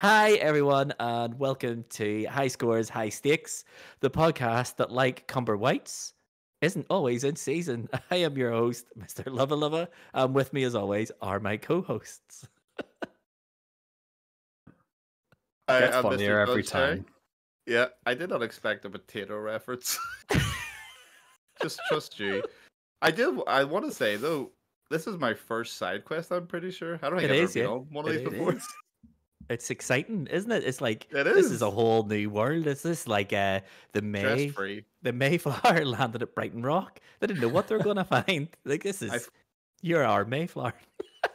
Hi, everyone, and welcome to High Scores, High Stakes, the podcast that, like Cumber Whites, isn't always in season. I am your host, Mr. Luvva Luvva, and with me, as always, are my co-hosts. Hi, Gets I'm Mr. funnier every Judge Sherry. time. Yeah, I did not expect a potato reference. Just trust you. I want to say though, this is my first side quest. I'm pretty sure. I don't think It I've ever is, been yeah. on one of It these is. before. It's exciting, isn't it? It's like It this is a is whole new world. It's this like the stress free. Mayflower landed at Brighton Rock. They didn't know what they were going to find. Like I you're our Mayflower.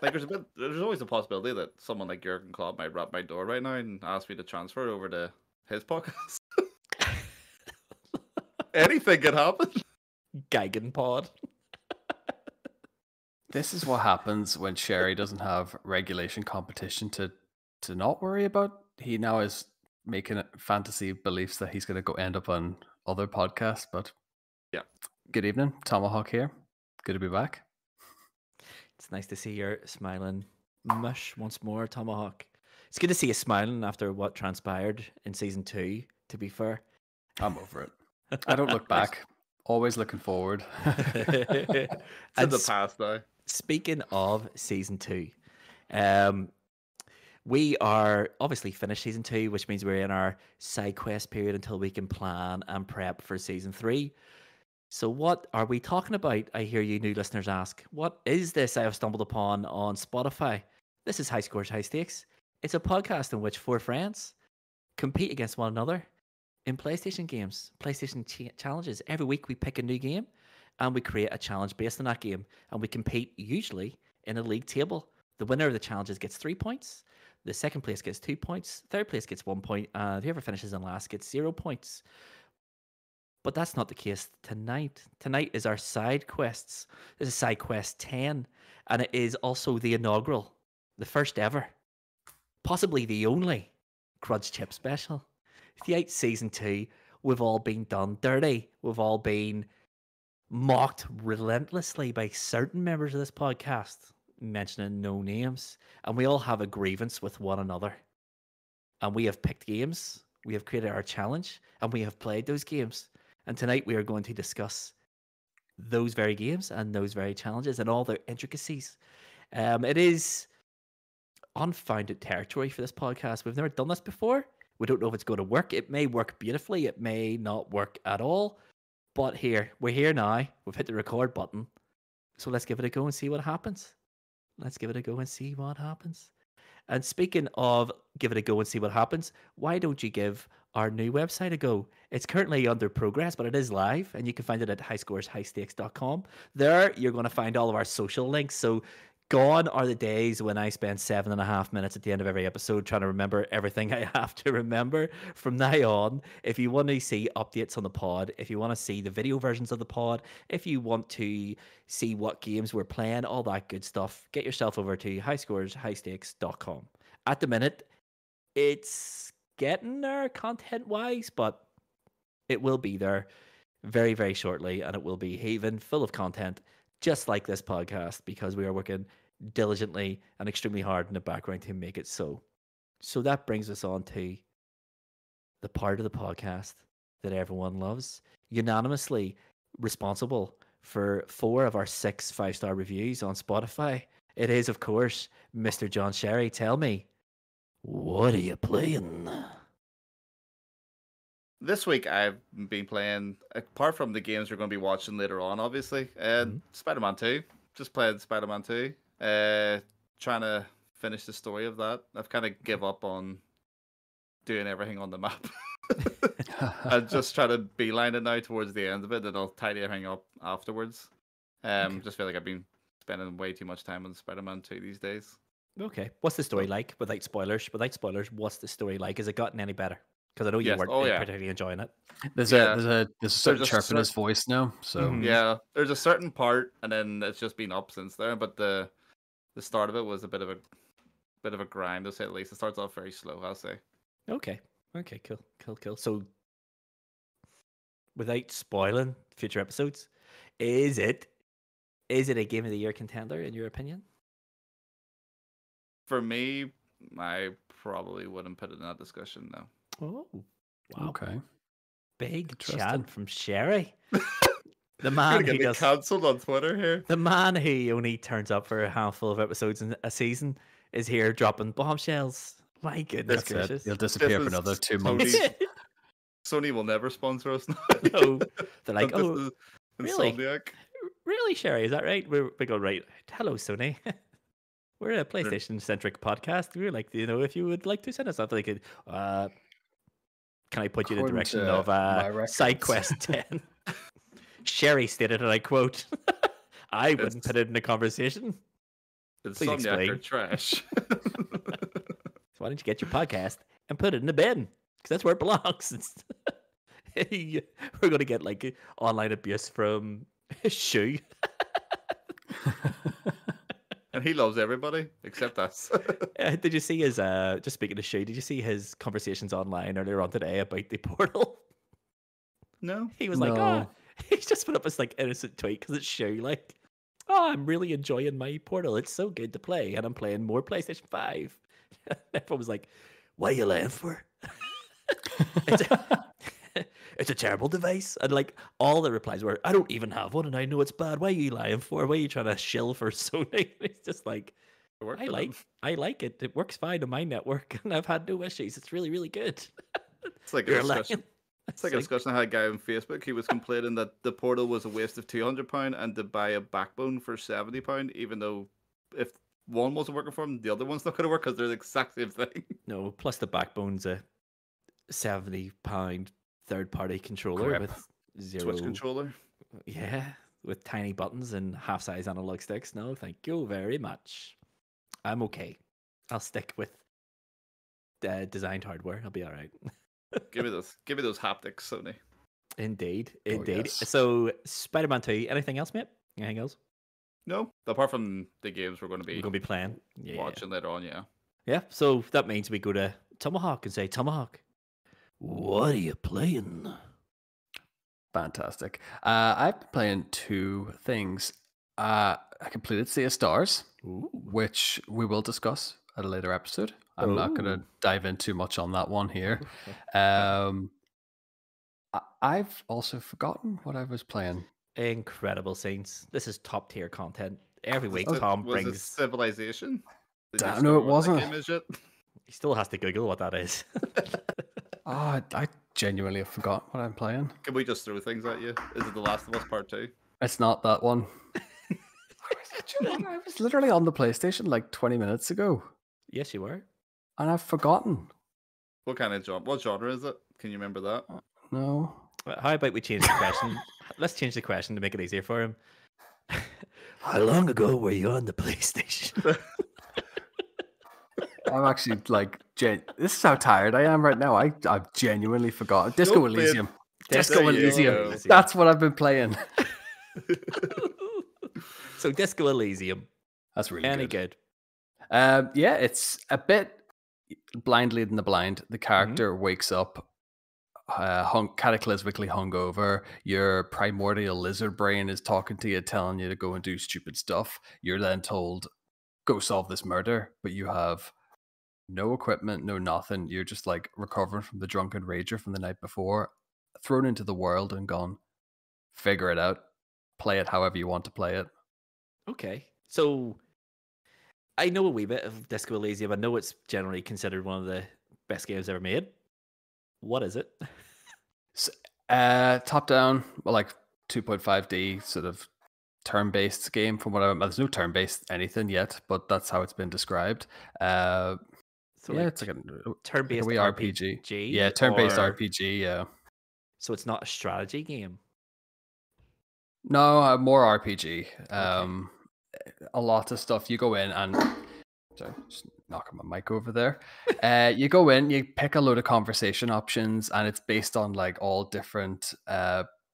like there's always a possibility that someone like Jurgen Klopp might rap my door right now and ask me to transfer over to his podcast. Anything could happen. Geigen pod. This is what happens when Sherry doesn't have regulation competition to not worry about. He now is making fantasy beliefs that he's going to go end up on other podcasts. But Yeah. Good evening, Tomahawk here. Good to be back. It's nice to see your smiling mush once more, Tomahawk. It's good to see you smiling after what transpired in season 2, to be fair. I'm over it. I don't look back. Always looking forward. It's in the past now. Speaking of season 2, we are obviously finished season 2, which means we're in our side quest period until we can plan and prep for season 3. So what are we talking about? I hear you new listeners ask. What is this I have stumbled upon on Spotify? This is High Scores, High Stakes. It's a podcast in which 4 friends compete against one another in PlayStation games, PlayStation challenges. Every week we pick a new game and we create a challenge based on that game. And we compete usually in a league table. The winner of the challenges gets 3 points. The second place gets 2 points. Third place gets 1 point. Whoever finishes in last gets 0 points. But that's not the case tonight. Tonight is our side quests. This is side quest 10. And it is also the inaugural, the first ever, possibly the only Grudge Chip special. Throughout season 2, we've all been done dirty. We've all been mocked relentlessly by certain members of this podcast, mentioning no names. And we all have a grievance with one another. And we have picked games, we have created our challenge, and we have played those games. And tonight we are going to discuss those very games and those very challenges and all their intricacies. It is unfounded territory for this podcast. We've never done this before. We don't know if it's going to work. It may work beautifully. It may not work at all. But we're here now. We've hit the record button. So let's give it a go and see what happens. And speaking of give it a go and see what happens, why don't you give our new website a go? It's currently under progress, but it is live, and you can find it at highscoreshighstakes.com. There, you're going to find all of our social links. So gone are the days when I spend 7.5 minutes at the end of every episode trying to remember everything I have to remember. From now on, if you want to see updates on the pod, if you want to see the video versions of the pod, if you want to see what games we're playing, all that good stuff, get yourself over to highscoreshighstakes.com. At the minute, it's getting there content-wise, but it will be there very, very shortly, and it will be haven full of content, just like this podcast, because we are working diligently and extremely hard in the background to make it so. So that brings us on to the part of the podcast that everyone loves, unanimously responsible for 4 of our 6 5-star reviews on Spotify. It is, of course, Mr. John Sherry. Tell me, what are you playing? This week I've been playing, apart from the games we're going to be watching later on, obviously, Spider-Man 2. Just played Spider-Man 2. Trying to finish the story of that. I've kind of give up on doing everything on the map. I'm just trying to beeline it now towards the end of it, and I'll tidy everything up afterwards. Just feel like I've been spending way too much time on Spider-Man 2 these days. Okay. What's the story like? Without spoilers, what's the story like? Has it gotten any better? Because I know you weren't particularly enjoying it. There's a certain chirp in his voice now. So yeah, there's a certain part, and then it's just been up since there. But the start of it was a bit of a grind, to say the least. It starts off very slow, I'll say. Okay, cool. So, without spoiling future episodes, is it a Game of the Year contender in your opinion? For me, I probably wouldn't put it in that discussion now. Oh, wow. Okay. Big Interesting. chant from Sherry. The You're man gonna who get me does cancelled on Twitter here. the man who only turns up for a handful of episodes in a season is here dropping bombshells. My goodness That's it. gracious. He'll disappear for is another 2 Tony's- months. Sony will never sponsor us now. No, they're like, This oh, is really? Insomniac. Really, Sherry? Is that right? We go right. Hello, Sony. We're a PlayStation-centric podcast. We're like, if you would like to send us something, they could. Can I put you in the According direction to of my Side records. Quest 10? Sherry stated, and I quote, I wouldn't It's- put it in a conversation. Insomniac explain. are trash. So why don't you get your podcast and put it in the bin? Because that's where it belongs. We're going to get like online abuse from Shu. And he loves everybody except us. Did you see his, just speaking of Shu, did you see his conversations online earlier on today about the portal? No. He was like, No. he's just put up this like innocent tweet because it's Shu, like, oh, I'm really enjoying my portal. It's so good to play, and I'm playing more PlayStation 5. Everyone was like, what are you laying for? It's a terrible device. And like all the replies were, I don't even have one and I know it's bad. Why are you lying for? Why are you trying to shill for Sony? It's just like, It worked I for them. like it. It works fine on my network and I've had no issues. It's really, really good. It's like a You're discussion. lying. It's like a discussion I had a guy on Facebook. He was complaining that the portal was a waste of £200 and to buy a backbone for £70, even though if one wasn't working for him, the other one's not going to work because they're the exact same thing. No, plus the backbone's a £70 third-party controller Grip. with zero. Switch controller. Yeah, with tiny buttons and half-size analog sticks. No, thank you very much. I'm okay. I'll stick with designed hardware. I'll be all right. Give me those haptics, Sony. Indeed, Oh, indeed. yes. So, Spider-Man 2. Anything else, mate? Anything else No, apart from the games we're going to we're be gonna be playing? Yeah, watching later on. Yeah. yeah. So that means we go to Tomahawk and say, Tomahawk, what are you playing? Fantastic. I've been playing 2 things. I completed Sea of Stars, Ooh. which we will discuss at a later episode. I'm not going Oh. to dive in too much on that one here. I've also forgotten what I was playing. Incredible scenes. This is top tier content. Every week, Was it- Tom was it brings. Civilization? Did you No, discover it what that wasn't. game is yet? He still has to Google what that is. Oh, I genuinely have forgotten what I'm playing. Can we just throw things at you? Is it The Last of Us Part 2? It's not that one. I was literally on the PlayStation like 20 minutes ago, Yes, you were. and I've forgotten. What kind of genre? What genre is it? Can you remember that? No. How about we change the question? Let's change the question to make it easier for him. How long ago were you on the PlayStation? I'm actually like, this is how tired I am right now. I've genuinely forgotten. Disco Nope, Elysium. There Disco you Elysium. go. That's what I've been playing. So Disco Elysium. That's really Any good. good? Yeah, it's a bit blind leading the blind. The character wakes up cataclysmically hungover. Your primordial lizard brain is talking to you, telling you to go and do stupid stuff. You're then told, go solve this murder, but you have no equipment, no nothing. You're just like recovering from the drunken rager from the night before, thrown into the world and gone, figure it out. Play it however you want to play it. Okay. So I know a wee bit of Disco Elysium. I know it's generally considered one of the best games ever made. What is it? Top down, well, like 2.5D sort of turn-based game from what there's no turn-based anything yet, but that's how it's been described. So Yeah, like it's like a turn-based wee RPG. Yeah, turn-based or- RPG, yeah. So it's not a strategy game. No, more RPG. A lot of stuff. You go in and sorry, just knocking my mic over there. You go in, you pick a load of conversation options, and it's based on like all different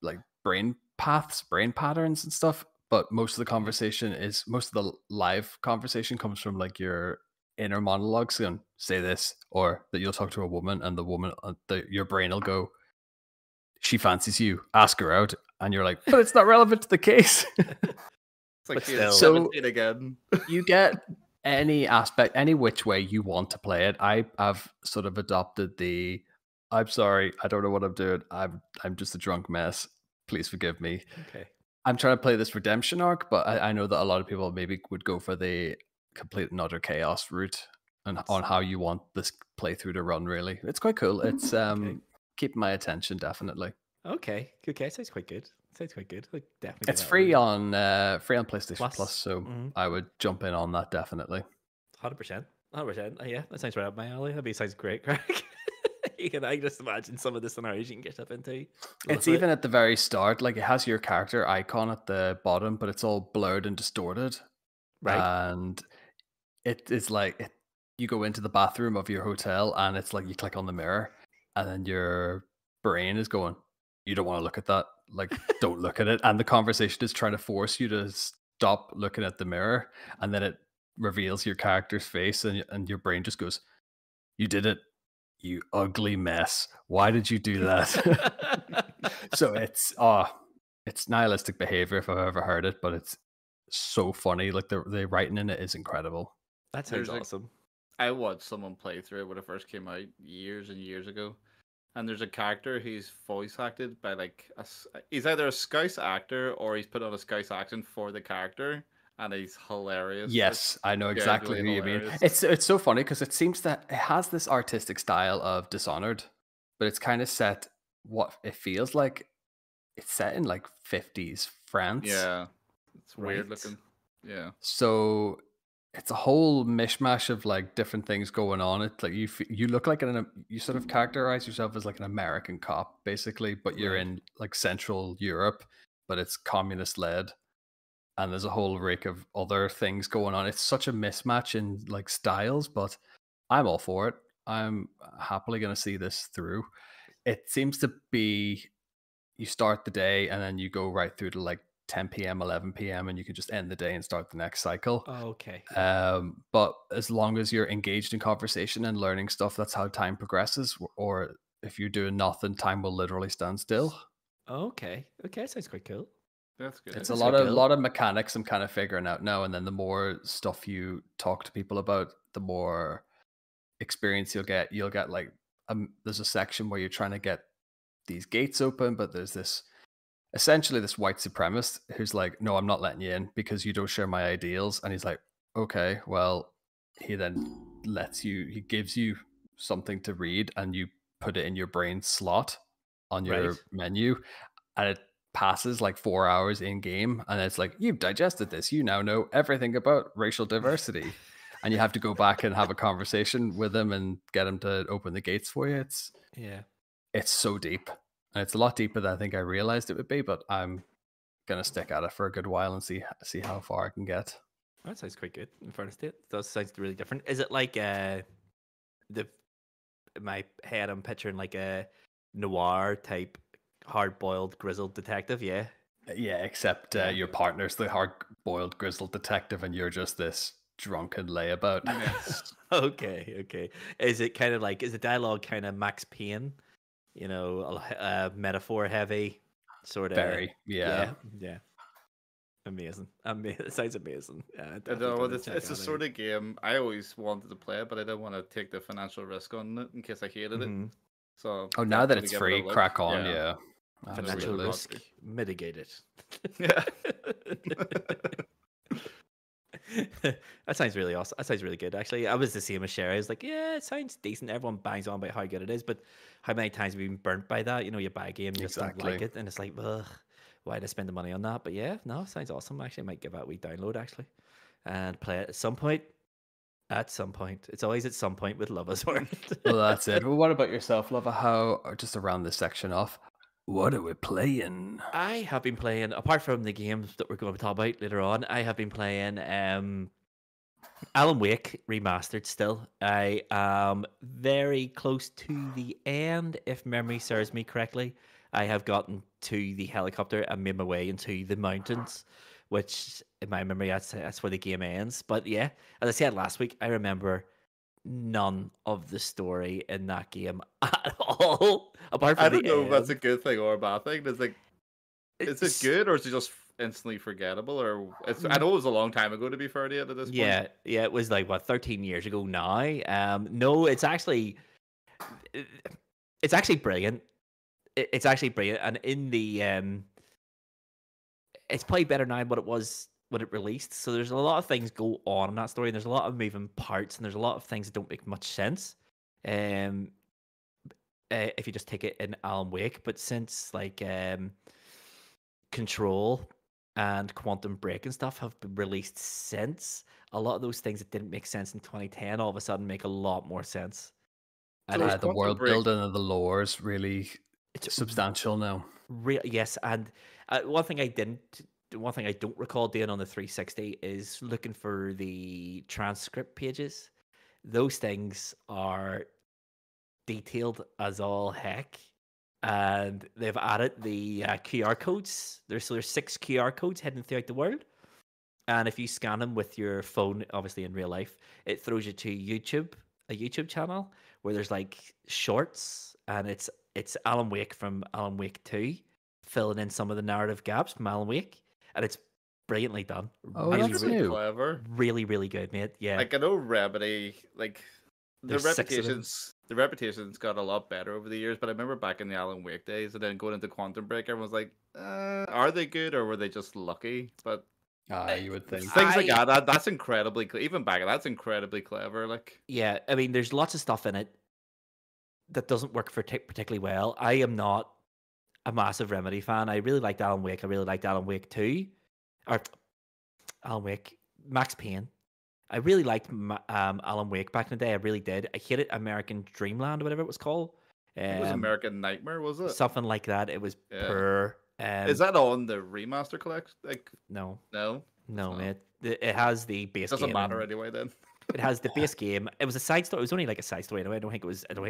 like brain paths, brain patterns and stuff. But most of the live conversation comes from like your inner monologues going, say this, or that you'll talk to a woman, and the woman, your brain will go, she fancies you, ask her out, and you're like, but it's not relevant to the case. It's like But being still. 17 again. You get any aspect, any which way you want to play it. I've sort of adopted the I'm sorry, I don't know what I'm doing. I'm just a drunk mess. Please forgive me. Okay. I'm trying to play this redemption arc, but I know that a lot of people maybe would go for the complete and utter chaos route and on how you want this playthrough to run. Really, it's quite cool. It's keeping my attention definitely. Okay. Sounds quite good. Like, definitely. It's free on PlayStation Plus, so Mhm. I would jump in on that definitely. 100%. 100%. Yeah, that sounds right up my alley. Sounds great, Craig. I can just imagine some of the scenarios you can get stuff into. It's even at the very start, like it has your character icon at the bottom, but it's all blurred and distorted. Right. And it is like you go into the bathroom of your hotel and it's like you click on the mirror and then your brain is going, you don't want to look at that. Like, don't look at it. And the conversation is trying to force you to stop looking at the mirror. And then it reveals your character's face and your brain just goes, you did it. You ugly mess. Why did you do that? So it's nihilistic behavior if I've ever heard it, but it's so funny. Like the writing in it is incredible. That sounds awesome. I watched someone play through it when it first came out years and years ago. And there's a character who's voice acted by he's either a Scouse actor or he's put on a Scouse accent for the character. And he's hilarious. Yes, I know exactly who you mean. It's so funny because it seems that it has this artistic style of Dishonored, but it's kind of set what it feels like. It's set in like 50s France. Yeah, it's weird looking. Yeah. So it's a whole mishmash of like different things going on. It's like you look like you sort of characterize yourself as like an American cop basically, but you're in like Central Europe, but it's communist led. And there's a whole rake of other things going on. It's such a mismatch in like styles, but I'm all for it. I'm happily going to see this through. It seems to be you start the day and then you go right through to like 10 p.m., 11 p.m. and you can just end the day and start the next cycle. Okay. But as long as you're engaged in conversation and learning stuff, that's how time progresses. Or if you're doing nothing, time will literally stand still. Okay. Sounds quite cool. That's good. It's a lot of mechanics I'm kind of figuring out now, and then the more stuff you talk to people about, the more experience you'll get. You'll get like there's a section where you're trying to get these gates open, but there's essentially this white supremacist who's like, no, I'm not letting you in because you don't share my ideals. And he's like, okay, well, he then he gives you something to read and you put it in your brain slot on your menu, and it passes like 4 hours in game, and it's like, you've digested this, you now know everything about racial diversity. And you have to go back and have a conversation with him and get him to open the gates for you. It's so deep, and it's a lot deeper than I think I realized it would be, but I'm gonna stick at it for a good while and see how far I can get. That sounds quite good. In fairness to it, that sounds really different. Is it like in my head I'm picturing like a noir type hard-boiled grizzled detective? Yeah, except your partner's the hard-boiled grizzled detective and you're just this drunken layabout. Okay. Is it kind of like, is the dialogue kind of Max Payne, metaphor heavy sort of? Very. Yeah. Amazing. It sounds amazing. It's a sort of game I always wanted to play, but I didn't want to take the financial risk on it in case I hated it. So now that it's free, crack on. Yeah. Financial risk mitigated. Yeah. That sounds really awesome. That sounds really good, actually. I was the same as Sherry. I was like, yeah, it sounds decent. Everyone bangs on about how good it is, but how many times have we been burnt by that? You buy a game, you just don't like it, and it's like, ugh, why did I spend the money on that? But yeah, no, it sounds awesome. Actually, I might give that a wee download, actually, and play it at some point. At some point. It's always at some point with Luvva's World. Well, that's it. Well, what about yourself, Luvva? Just to round this section off, what are we playing? I have been playing, apart from the games that we're going to talk about later on, I have been playing Alan Wake Remastered still. I am very close to the end, if memory serves me correctly. I have gotten to the helicopter and made my way into the mountains, which, in my memory, that's where the game ends. But yeah, as I said last week, I remember none of the story in that game at all. Apart from I don't know if that's a good thing or a bad thing. Is it good or is it just instantly forgettable, or I know it was a long time ago. To be fair to it, at this point. Yeah, it was like what 13 years ago now. No, it's actually brilliant. It's actually brilliant, and in the it's probably better now than what it was when it released. So there's a lot of things go on in that story, and there's a lot of moving parts, and there's a lot of things that don't make much sense. Um, if you just take it in Alan Wake, but since like Control and Quantum Break and stuff have been released since, a lot of those things that didn't make sense in 2010 all of a sudden make a lot more sense. And So is The Quantum world Break? building and the lore is really it's substantial now. yes, and one thing I don't recall doing on the 360 is looking for the transcript pages. Those things are detailed as all heck, and they've added the QR codes. There's 6 QR codes heading throughout the world, and if you scan them with your phone, obviously in real life, it throws you to a YouTube channel where there's like shorts, and it's Alan Wake from Alan Wake 2, filling in some of the narrative gaps from Alan Wake, and it's brilliantly done. Oh, Really, that's really, new. Clever. really, really good, mate. Yeah, Like I know Remedy, like There's 6 of them. the reputation's got a lot better over the years. But I remember back in the Alan Wake days, and then going into Quantum Break, everyone's like, "Are they good, or were they just lucky?" But You would think. things like that's incredibly even back. That's incredibly clever. Like, Yeah, I mean, there's lots of stuff in it that doesn't work for particularly well. I am not a massive Remedy fan. I really liked Alan Wake. I really liked Alan Wake 2. Or Alan Wake, Max Payne. I really liked Alan Wake back in the day. I really did. I hated American Dreamland or whatever it was called. it was American Nightmare, was it? Something like that. It was Yeah. poor. Is that on the remaster collection? Like, No, no, mate. It has the base doesn't game. matter anyway. Then It has the base game. It was a side story. It was only like a side story anyway. I don't think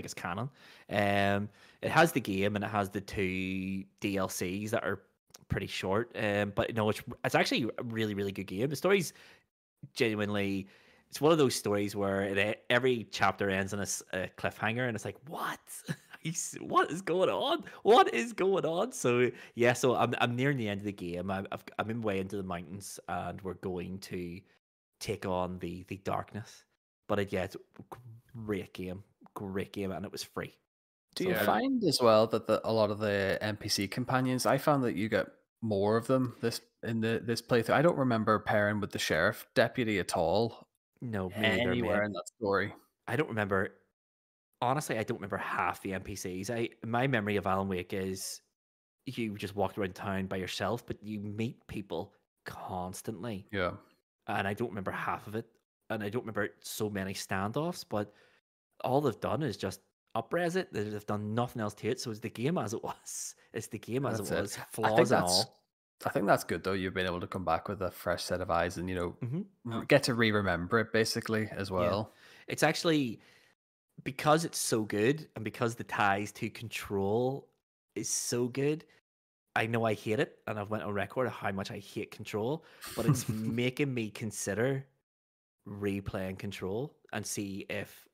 it's canon. It has the game and it has the 2 DLCs that are pretty short. But no, it's actually a really, really good game. The story's genuinely. It's one of those stories where every chapter ends on a cliffhanger, and it's like, what? What is going on? What is going on? So yeah, so I'm nearing the end of the game. I'm in way into the mountains, and we're going to take on the darkness. But yeah, it's a great game, and it was free. Do you Yeah. find as well that a lot of the NPC companions? I found that you get more of them this playthrough. I don't remember pairing with the sheriff deputy at all No, me neither, anywhere mate. in that story. I don't remember. Honestly, I don't remember half the NPCs. My memory of Alan Wake is you just walked around town by yourself, but you meet people constantly. Yeah. And I don't remember half of it. And I don't remember so many standoffs, but all they've done is just up-res it. They've done nothing else to it. So it's the game as it was. It's the game as That's it it. was. I think Flaws and that's all. I think that's good though. You've been able to come back with a fresh set of eyes and Mhm. get to remember it basically as well. It's actually because it's so good and because the ties to Control is so good. I know I hate it, and I've went on record of how much I hate Control, but it's making me consider replaying Control and see if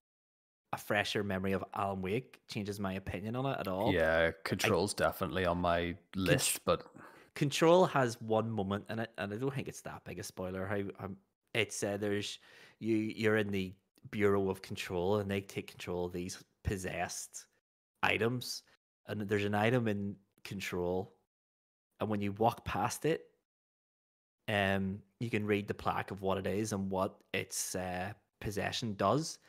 a fresher memory of Alan Wake changes my opinion on it at all. Yeah, Control's definitely on my list, but Control has one moment in it, and I don't think it's that big a spoiler. How it's there's you're in the Bureau of Control, and they take control of these possessed items, and there's an item in Control, and when you walk past it, you can read the plaque of what it is and what its possession does.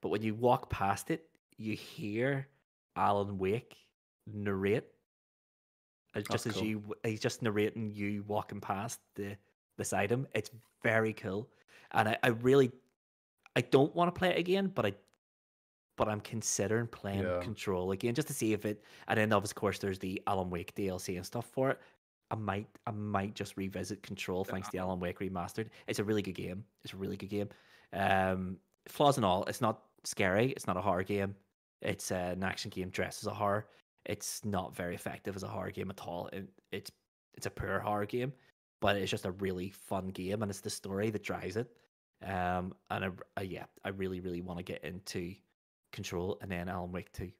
But when you walk past it, you hear Alan Wake narrate. Just as cool. he's just narrating you walking past this item. It's very cool, and I don't want to play it again, but I'm considering playing Yeah. Control again just to see if it. And then of course there's the Alan Wake DLC and stuff for it. I might just revisit Control thanks to the Alan Wake remastered. It's a really good game. It's a really good game. Flaws and all, it's not scary. It's not a horror game. It's an action game dressed as a horror. It's not very effective as a horror game at all. It's a poor horror game, but it's just a really fun game, and it's the story that drives it. And I really, really want to get into Control and then Alan Wake 2.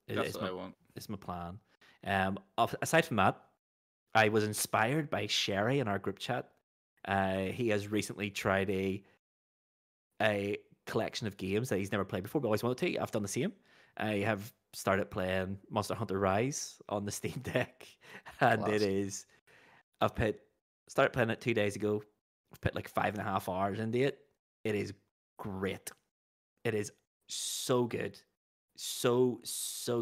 that's what I want. It's my plan. Aside from that, I was inspired by Sherry in our group chat. He has recently tried a collection of games that he's never played before, but always wanted to. I've done the same. I have started playing Monster Hunter Rise on the Steam Deck, and it Class. is. I've put started playing it 2 days ago. I've put like 5.5 hours into it. It is great. It is so good, so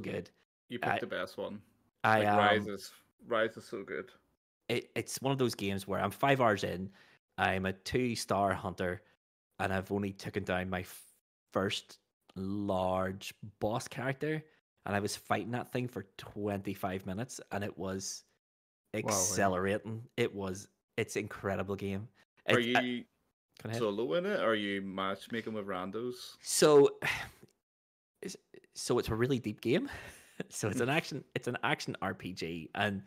good. You I picked the best one. I Like Rise is so good. It's one of those games where I'm 5 hours in. I'm a 2-star hunter, and I've only taken down my first large boss character, and I was fighting that thing for 25 minutes, and it was Wow. accelerating. It's incredible game. Are It, you go ahead. solo in it, or are you matchmaking with randos? So, it's, so it's a really deep game. So it's an action RPG, and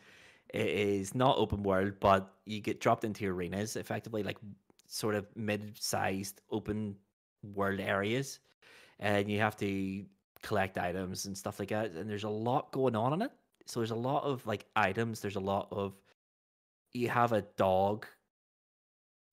it is not open world, but you get dropped into arenas, effectively like sort of mid-sized open world areas, and you have to collect items and stuff like that. And there's a lot going on in it. So there's a lot of like items. There's a lot of you have a dog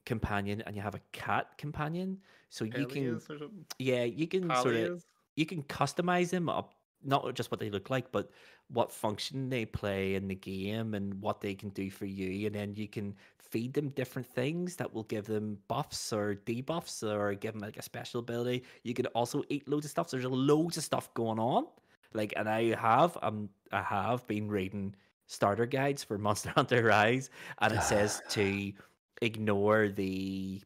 companion and you have a cat companion. So you can Pelias or something? you can sort of Palias? you can customize them up, not just what they look like, but what function they play in the game and what they can do for you. And then you can feed them different things that will give them buffs or debuffs or give them like a special ability. You can also eat loads of stuff. So there's loads of stuff going on. Like, and I have been reading starter guides for Monster Hunter Rise, and it says to ignore the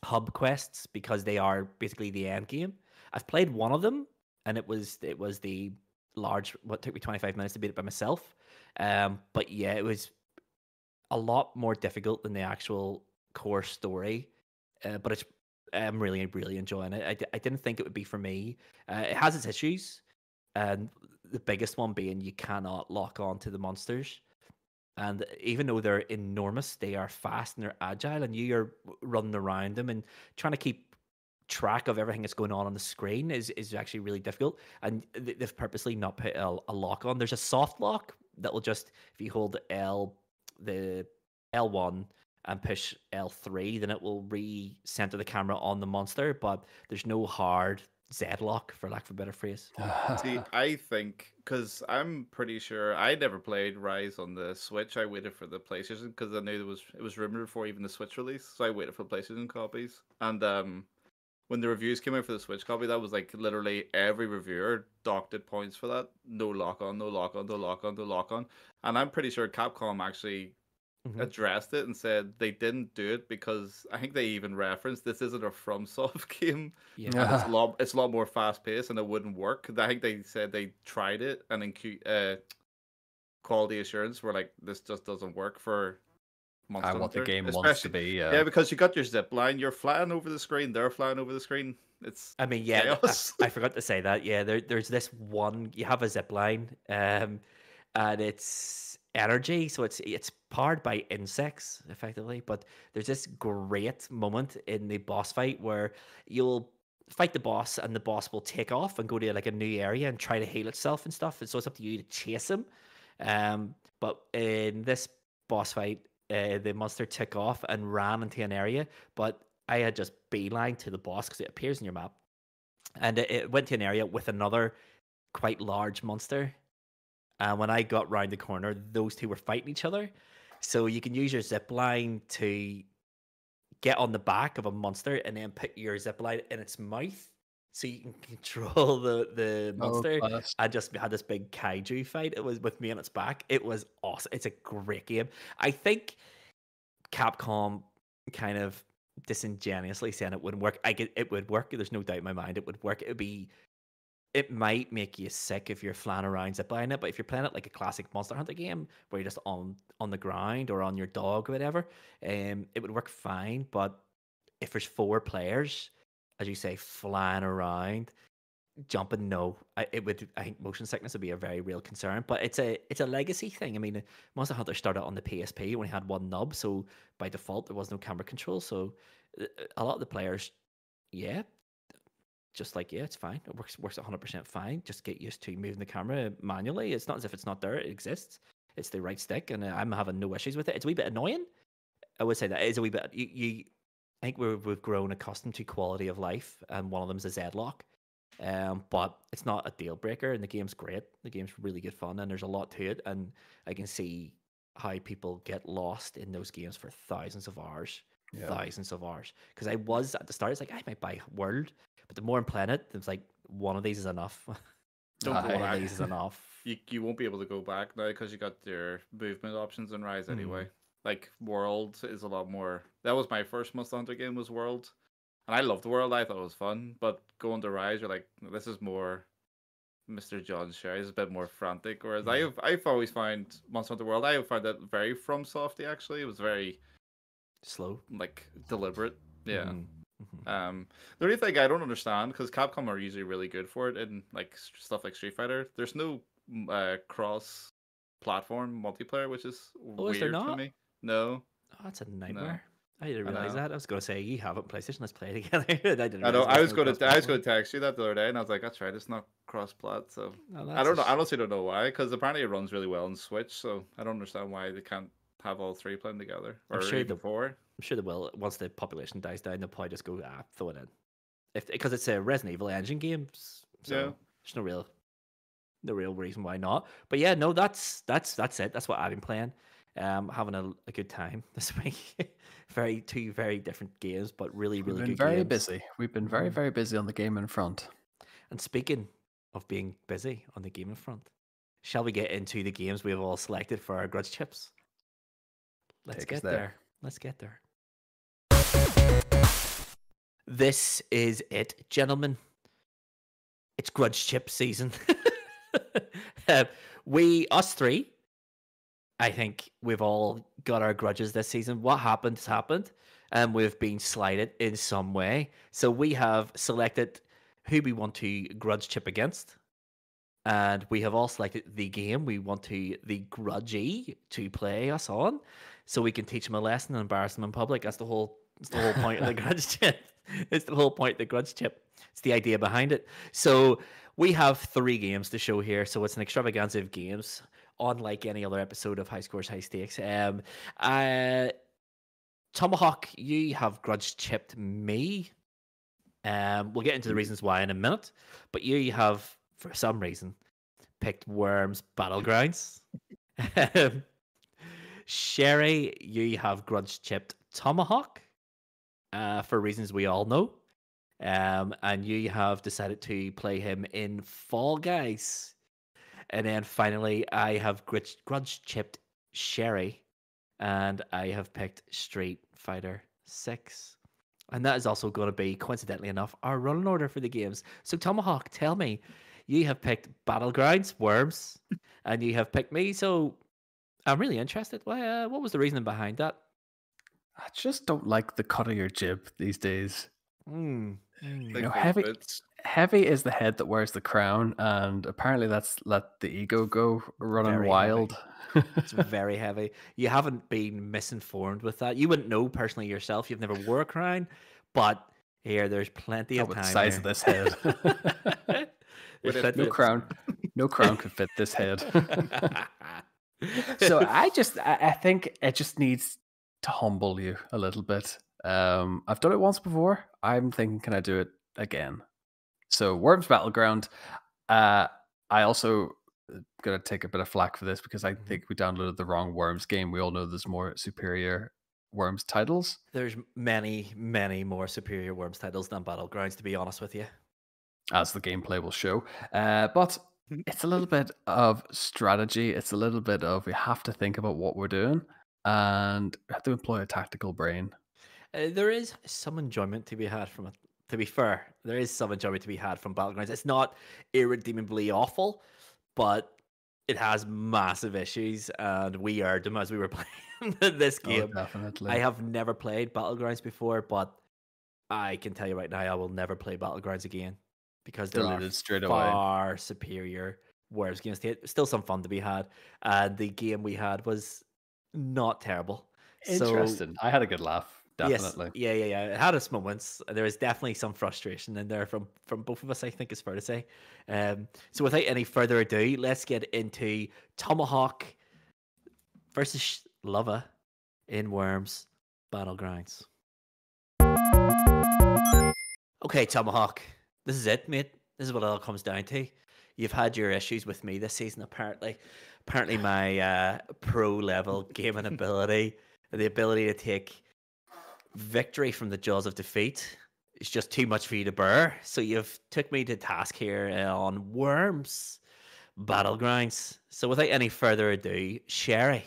hub quests because they are basically the end game. I've played one of them, and it was the large. What took me 25 minutes to beat it by myself. But yeah, it was a lot more difficult than the actual core story. But I'm really enjoying it. I didn't think it would be for me. It has its issues, and the biggest one being you cannot lock on to the monsters. And even though they're enormous, they are fast and they're agile, and you're running around them and trying to keep track of everything that's going on the screen is actually really difficult. And they've purposely not put a lock on. There's a soft lock that will just, if you hold the L1 and push L3, then it will recenter the camera on the monster. But there's no hard Z lock, for lack of a better phrase. See, I think because I'm pretty sure I never played Rise on the Switch. I waited for the PlayStation because I knew it was rumored before even the Switch release. So I waited for PlayStation copies. And when the reviews came out for the Switch copy, that was like literally every reviewer docked it points for that. No lock on, no lock on, no lock on, no lock on. And I'm pretty sure Capcom actually Mhm. addressed it and said they didn't do it because I think they even referenced this isn't a FromSoft game Yeah. and it's a lot more fast paced and it wouldn't work. I think they said they tried it and in quality assurance were like this just doesn't work for Monster what the Hunter. game wants to Especially be. yeah, because you got your zip line, you're flying over the screen, they're flying over the screen. It's I mean, yeah, chaos. I forgot to say that. Yeah, there's this one. You have a zip line, and it's energy, so it's powered by insects effectively. But there's this great moment in the boss fight where you'll fight the boss, and the boss will take off and go to like a new area and try to heal itself and stuff. And so it's up to you to chase him. But in this boss fight, the monster took off and ran into an area, but I had just beeline to the boss because it appears in your map, and it went to an area with another quite large monster. And when I got round the corner, those two were fighting each other. So you can use your zip line to get on the back of a monster and then put your zip line in its mouth, so you can control the Oh, monster. class. I just had this big kaiju fight. It was with me on its back. It was awesome. It's a great game. I think Capcom kind of disingenuously saying it wouldn't work. It would work. There's no doubt in my mind it would work. It might make you sick if you're flying around ziplining it, but if you're playing it like a classic Monster Hunter game where you're just on the ground or on your dog or whatever, it would work fine. But if there's 4 players, as you say, flying around, jumping, no, it would. I think motion sickness would be a very real concern. But it's a legacy thing. I mean, Monster Hunter started on the PSP when it had one nub, so by default there was no camera control. So a lot of the players, yeah, just like yeah, it's fine. It works 100% fine. Just get used to moving the camera manually. It's not as if it's not there. It exists. it's the right stick, and I'm having no issues with it. It's a wee bit annoying. I would say that it is a wee bit. I think we've grown accustomed to quality of life, and one of them is a Z-lock. But it's not a deal breaker, and the game's great. The game's really good fun, and there's a lot to it. And I can see how people get lost in those games for thousands of hours, thousands of hours. Because I was at the start, it's like I might buy World, but the more I'm playing it, it's like one of these is enough. Don't go One back. of these is enough. You won't be able to go back now because you got your movement options in Rise anyway. Like World is a lot more. That was my first Monster Hunter game, was World, and I loved World. I thought it was fun, but going to Rise, you're like, this is more Mr. John Sherry. It's a bit more frantic. Whereas I've always found Monster Hunter World, I found that very from softy. Actually, it was very Slow, like deliberate. Yeah. Mm-hmm. The only thing I don't understand, because Capcom are usually really good for it in like stuff like Street Fighter, there's no cross platform multiplayer, which is Oh, is there weird to not? me. No. Oh, that's a nightmare. I didn't realize that. I was going to say, you haven't PlayStation, let's play together. I didn't I know. realize I was there going was no to cross-platform. text you that the other day, and I was like, that's right, it's not cross plat. So Oh, I don't know. I honestly don't know why, because apparently it runs really well on Switch. So I don't understand why they can't have all three playing together, or even four. I'm sure they will. Once the population dies down, they'll probably just go, throw it in. Because it's a Resident Evil engine game, so there's no real reason why not. But yeah, no, that's it. That's what I've been playing. Having a good time this week. Two very different games, but really good games. We've been very busy. We've been very, very busy on the gaming front. And speaking of being busy on the gaming front, shall we get into the games we have all selected for our Grudge Chips? Let's get there. Let's get there. This is it, gentlemen. It's Grudge Chip season. Us three, I think we've all got our grudges this season. What happened has happened, and we've been slighted in some way. So we have selected who we want to grudge chip against, and we have all selected the game we want the grudgee to play us on, so we can teach them a lesson and embarrass them in public. That's the whole point of the grudge chip. It's the whole point of the grudge chip. It's the idea behind it. So we have 3 games to show here, so it's an extravaganza of games, unlike any other episode of High Scores, High Stakes. Tomahawk, you have grudge chipped me. We'll get into the reasons why in a minute, but you have, for some reason, picked Worms Battlegrounds. Sherry, you have grudge chipped Tomahawk, for reasons we all know. And you have decided to play him in Fall Guys. And then finally, I have grudge chipped Sherry, and I have picked Street Fighter 6. And that is also going to be, coincidentally enough, our running order for the games. So Tomahawk, tell me, you have picked Battlegrounds, Worms, and you have picked me. So I'm really interested. What was the reasoning behind that? I just don't like the cut of your jib these days. Heavy is the head that wears the crown, and apparently that's let the ego go running Very wild. It's very heavy. You haven't been misinformed with that. You wouldn't know personally yourself. You've never wore a crown, but here there's plenty of time. The size of this head. No crown could fit this head. So I think it just needs to humble you a little bit. I've done it once before. I'm thinking, can I do it again? So Worms Battleground. I also gonna take a bit of flack for this because I think we downloaded the wrong Worms game. We all know there's more superior Worms titles. There's many more superior Worms titles than Battlegrounds, to be honest with you, as the gameplay will show. But it's a little bit of strategy. It's a little bit of, we have to think about what we're doing, and we have to employ a tactical brain. There is some enjoyment to be had from it. To be fair, there is some enjoyment to be had from Battlegrounds. It's not irredeemably awful, but it has massive issues, and we aired them as we were playing this game. Oh, definitely. I have never played Battlegrounds before, but I can tell you right now, I will never play Battlegrounds again because there are far superior Worms games. Still some fun to be had, and the game we had was not terrible. Interesting. I had a good laugh. Definitely. Yes. Yeah. It had its moments. There is definitely some frustration in there from both of us, I think it's fair to say. So without any further ado, let's get into Tomahawk. versus Luvva in Worms Battlegrounds. Okay, Tomahawk, this is it, mate. This is what it all comes down to. You've had your issues with me this season, apparently. Apparently, my pro level gaming ability, the ability to take victory from the jaws of defeat, is just too much for you to bear. So you've took me to task here on Worms Battlegrounds. So without any further ado, Sherry,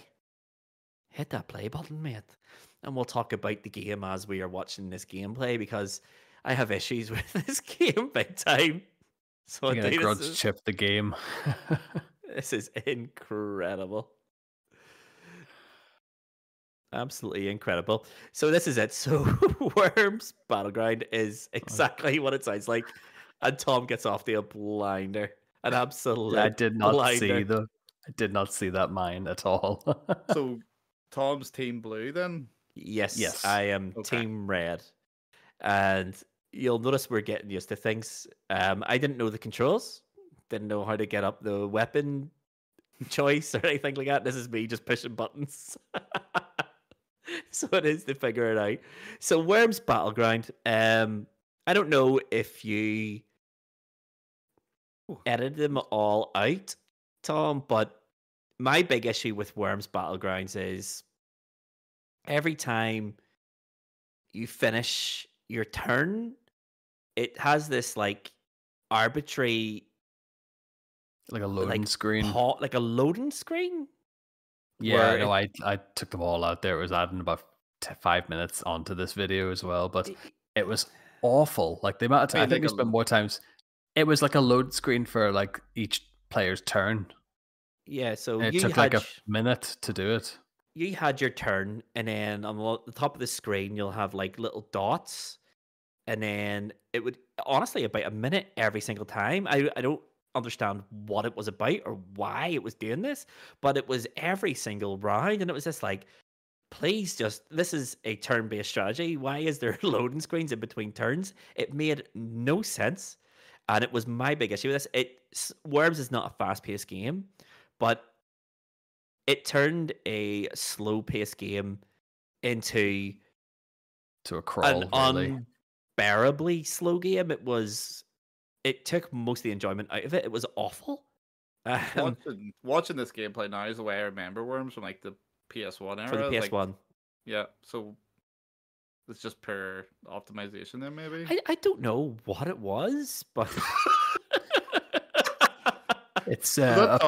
hit that play button, mate. And we'll talk about the game as we are watching this gameplay, because I have issues with this game big time. So You're gonna grudge chip the game. This is incredible. Absolutely incredible. So this is it. So Worms Battleground is exactly what it sounds like. And Tom gets off to a blinder. An absolute I did not blinder. I did not see that mine at all. So Tom's team blue then? Yes. I am team red. And you'll notice we're getting used to things. I didn't know the controls. Didn't know how to get up the weapon choice or anything like that. This is me just pushing buttons. So it is to figure it out. So Worms Battleground. I don't know if you edited them all out, Tom, but my big issue with Worms Battlegrounds is every time you finish your turn, it has this like arbitrary, like a loading screen. Like a loading screen. Yeah, no, I took them all out there. It was adding about 5 minutes onto this video as well, but it was awful. Like the amount of time, I think we spent more times. It was like a load screen for like each player's turn. Yeah, so it took like a minute to do it. You had your turn, and then on the top of the screen, you'll have like little dots, and then it would honestly about a minute every single time. I don't understand what it was about or why it was doing this, but it was every single round, and it was just like, please this is a turn-based strategy. Why is there loading screens in between turns? It made no sense, and it was my big issue with this. Worms is not a fast-paced game, but it turned a slow-paced game into a crawl, an unbearably slow game. It took most of the enjoyment out of it. It was awful. Watching this gameplay now is the way I remember Worms from like the PS1 era. For the PS1. Like, yeah, so it's just pure optimization then, maybe? I don't know what it was, but it's a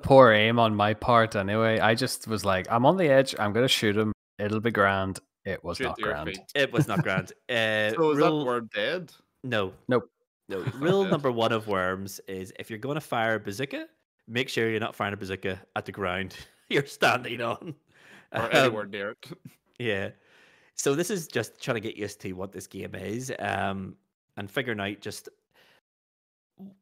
poor aim on my part anyway. I just was like, I'm on the edge, I'm going to shoot him, it'll be grand. It was not grand. It was not grand. So is that Worm dead? No. Nope. No. Rule number 1 of Worms is if you're going to fire a bazooka, make sure you're not firing a bazooka at the ground you're standing on. Or anywhere near it. Yeah. So this is just trying to get used to what this game is, and figuring out just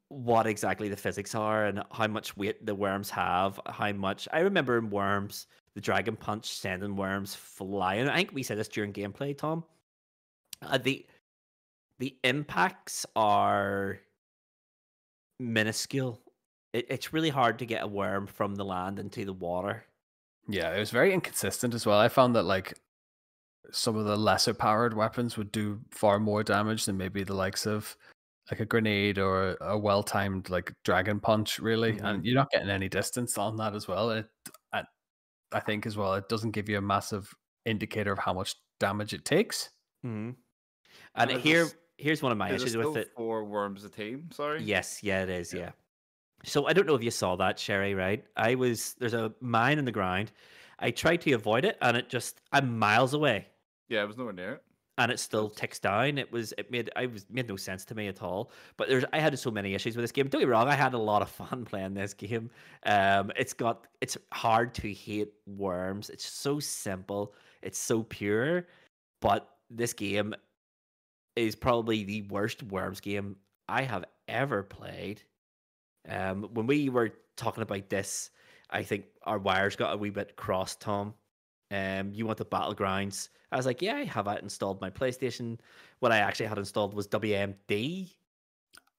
what exactly the physics are and how much weight the worms have, how much... I remember in Worms, the Dragon Punch sending worms flying. I think we said this during gameplay, Tom. The impacts are minuscule. It's really hard to get a worm from the land into the water. Yeah, it was very inconsistent as well. I found that like some of the lesser powered weapons would do far more damage than maybe the likes of like a grenade or a well-timed like dragon punch, really. Mm-hmm. And you're not getting any distance on that as well. I think as well, it doesn't give you a massive indicator of how much damage it takes. Mm-hmm. And here's one of my issues with it. 4 worms a team, sorry? Yes, yeah, it is, yeah. So I don't know if you saw that, Sherry, right? There's a mine in the ground. I tried to avoid it, and I'm miles away. Yeah, it was nowhere near it. And it still ticks down. It made no sense to me at all. But I had so many issues with this game. Don't get me wrong, I had a lot of fun playing this game. It's hard to hate Worms. It's so simple. It's so pure. But this game is probably the worst Worms game I have ever played. When we were talking about this, I think our wires got a wee bit crossed, Tom. You want the Battlegrounds. I was like, yeah, I have it installed on my PlayStation. What I actually had installed was WMD.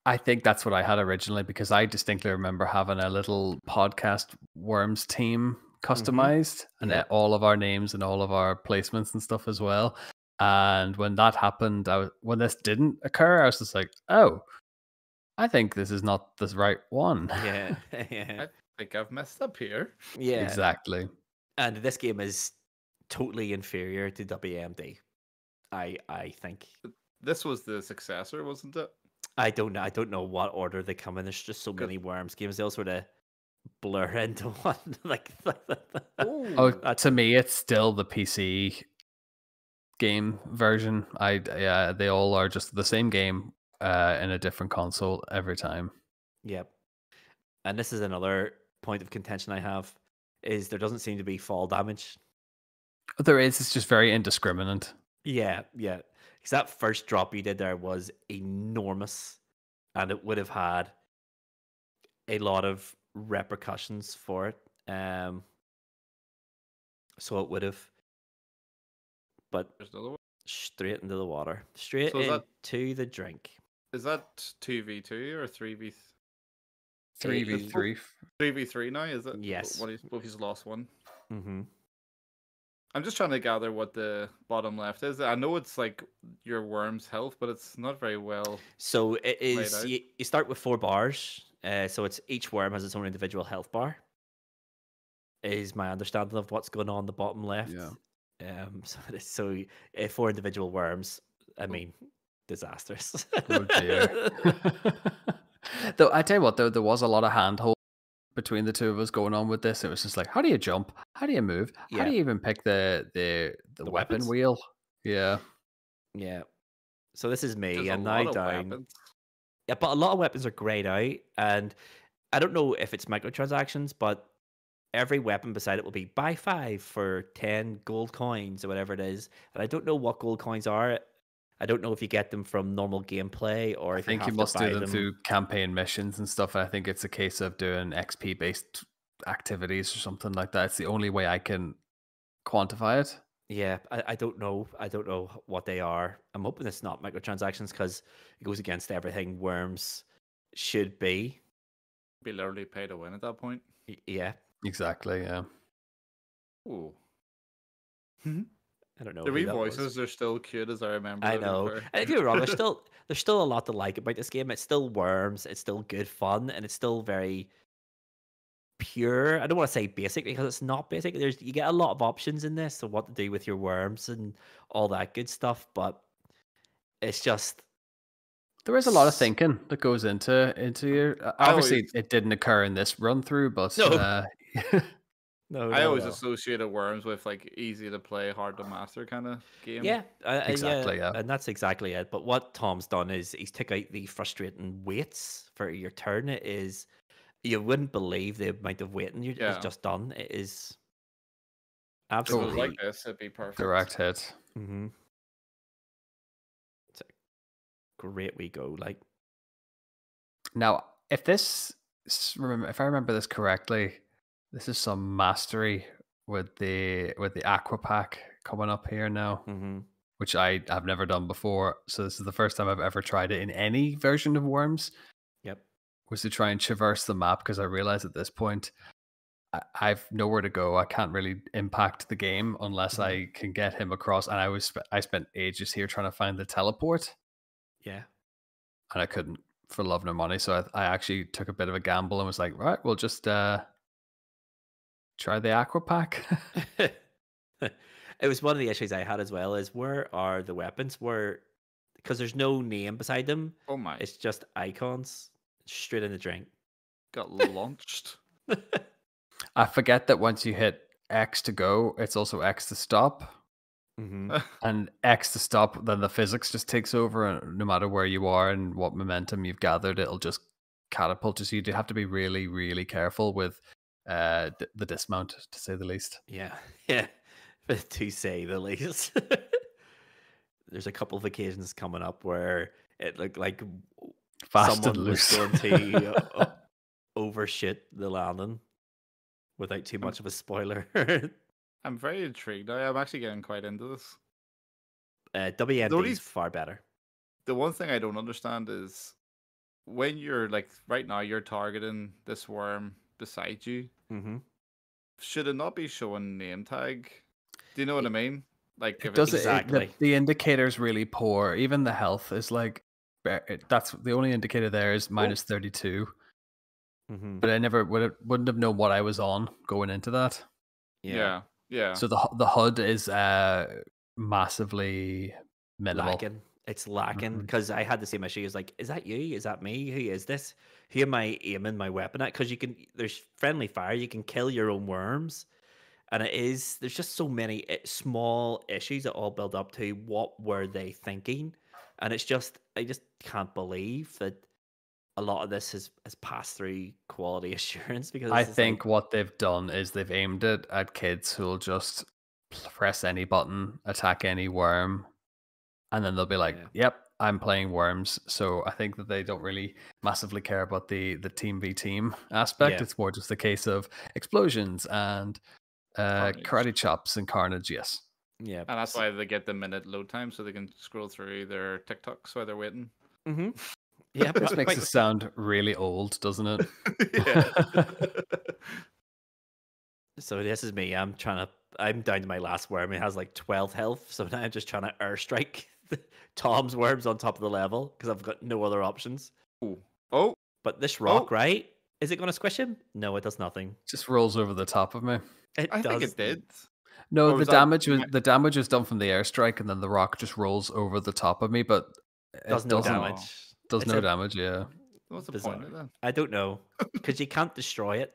I think that's what I had originally, because I distinctly remember having a little podcast Worms team customized, and Yep. all of our names and all of our placements and stuff as well. And when that happened, when this didn't occur, I was just like, oh, I think this is not the right one. Yeah. Yeah. I think I've messed up here. Yeah. Exactly. And this game is totally inferior to WMD. I think. This was the successor, wasn't it? I don't know. I don't know what order they come in. There's just so Good. many Worms games. They all sort of blur into one. Oh, to me, it's still the PC game version. Yeah, they all are just the same game in a different console every time. Yep. And this is another point of contention I have, is there doesn't seem to be fall damage. There is. It's just very indiscriminate. Yeah, yeah. Because that first drop you did there was enormous, and it would have had a lot of repercussions for it. So it would have, but There's another one. straight into the water, straight So is that- into the drink. Is that 2v2 or 3v? 3v3. 3v3 now, is it? Yes. What he's lost one. Mm-hmm. I'm just trying to gather what the bottom left is. I know it's like your worm's health, but it's not very well. So it Laid is. out. You start with 4 bars. So it's each worm has its own individual health bar. Is my understanding of what's going on the bottom left. Yeah. So it is, 4 individual worms. I mean, disastrous. Oh dear. Though I tell you what, though, there was a lot of handhold between the two of us going on with this. It was just like, how do you jump? How do you move? How Yeah. do you even pick the weapon weapons? wheel? Yeah. Yeah. So this is me, There's a and lot now of down. weapons. Yeah, but a lot of weapons are grayed out, and I don't know if it's microtransactions, but every weapon beside it will be buy 5 for 10 gold coins or whatever it is. And I don't know what gold coins are. I don't know if you get them from normal gameplay or I if think you you have must to buy do them through campaign missions and stuff. I think it's a case of doing XP based activities or something like that. It's the only way I can quantify it. Yeah, I don't know. I don't know what they are. I'm hoping it's not microtransactions because it goes against everything Worms should be. Be literally pay to win at that point. Yeah, Exactly, yeah. Ooh. I don't know. The who that was. revoices are still cute as I remember. I to be know. fair. And if you're wrong, there's still a lot to like about this game. It's still Worms. It's still good fun, and it's still very pure. I don't want to say basic because it's not basic. You get a lot of options in this of what to do with your worms and all that good stuff, but it's just There is a lot of thinking that goes into your. Obviously, always- it didn't occur in this run through, but No. no. I not always at all. associated worms with like easy to play, hard to master kind of game. Yeah, Exactly, yeah. and that's exactly it. But what Tom's done is he's took out the frustrating waits for your turn. It is you wouldn't believe the amount of waiting you've Yeah. just done. It is If it was absolutely like this, it'd be perfect. direct hit. Mm-hmm. It's a great we go. Like Now, if I remember this correctly, this is some mastery with the aqua pack coming up here now, mm-hmm. which I have never done before. So this is the first time I've ever tried it in any version of Worms. Yep. Was to try and traverse the map because I realized at this point I've nowhere to go. I can't really impact the game unless I can get him across. And I spent ages here trying to find the teleport. Yeah. And I couldn't for love nor money. So I actually took a bit of a gamble and was like, right, we'll just try the aqua pack. It was one of the issues I had as well. Is where are the weapons? Because there's no name beside them. Oh my! It's just icons straight in the drink. Got launched. I forget that once you hit X to go, it's also X to stop. Mm-hmm. And X to stop, then the physics just takes over, and no matter where you are and what momentum you've gathered, it'll just catapult you. So you do have to be really, really careful with the dismount, to say the least. Yeah, to say the least. There's a couple of occasions coming up where it looked like Fast and someone was loose. going to overshoot the landing without too much of a spoiler. I'm very intrigued. I'm actually getting quite into this. WMD is far better. The one thing I don't understand is when you're like right now, you're targeting this worm beside you. Mm-hmm. should it not be showing name tag? Do you know what I mean? Like It if does it's Exactly. the indicator's really poor. Even the health is like that's the only indicator there is minus 32. Mm-hmm. But I never wouldn't have known what I was on going into that. Yeah. yeah. So the HUD is massively minimal. Lacking. It's lacking Mhm. because I had the same issue. It's like, is that you? Is that me? Who is this? Who am I aiming my weapon at? Because there's friendly fire. You can kill your own worms, and there's just so many small issues that all build up to what were they thinking, and I just can't believe that a lot of this has passed through quality assurance because I it's like, think what they've done is they've aimed it at kids who'll just press any button, attack any worm, and then they'll be like, Yeah. "Yep, I'm playing worms." So I think that they don't really massively care about the team v team aspect. Yeah. It's more just a case of explosions and Carnage. karate chops and carnage. Yes. yeah, And that's why they get the minute load time so they can scroll through their TikToks while they're waiting. Mm-hmm. Yeah, This makes quite- it sound really old, doesn't it? Yeah. So this is me. I'm down to my last worm. It has like 12 health. So now I'm just trying to airstrike Tom's worms on top of the level because I've got no other options. Ooh. Oh, But this rock, right? Is it going to squish him? No, it does nothing. Just rolls over the top of me. It I think does. it did. No, Or the was that damage was done from the airstrike, and then the rock just rolls over the top of me, but it Does no doesn't damage. does It's no a- damage. Yeah, What's the Bizarre. point of that? I don't know because you can't destroy it.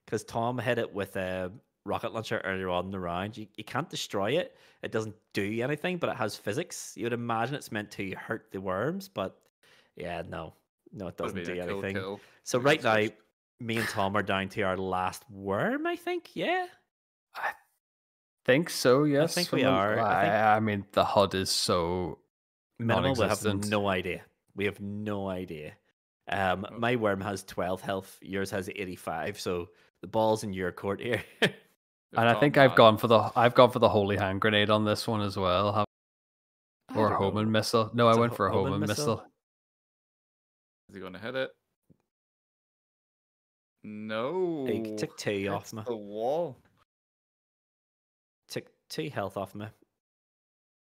Because Tom hit it with a rocket launcher earlier on in the round. You can't destroy it. It doesn't do anything, but it has physics. You would imagine it's meant to hurt the worms, but yeah, no, it Would've doesn't been do a cool anything. kill. So We right got now, squished. me and Tom are down to our last worm. I think, yeah. think so. Yes, think we are. I mean, the HUD is so Minimal, we have non-existent. no idea. We have no idea. My worm has 12 health. Yours has 85. So the ball's in your court here. And I think I've gone for the holy hand grenade on this one as well, or homing missile. No, It's I a went for a homing homing missile? missile. Is he going to hit it? No. He took 2 off It's me. the wall. Took 2 health off me.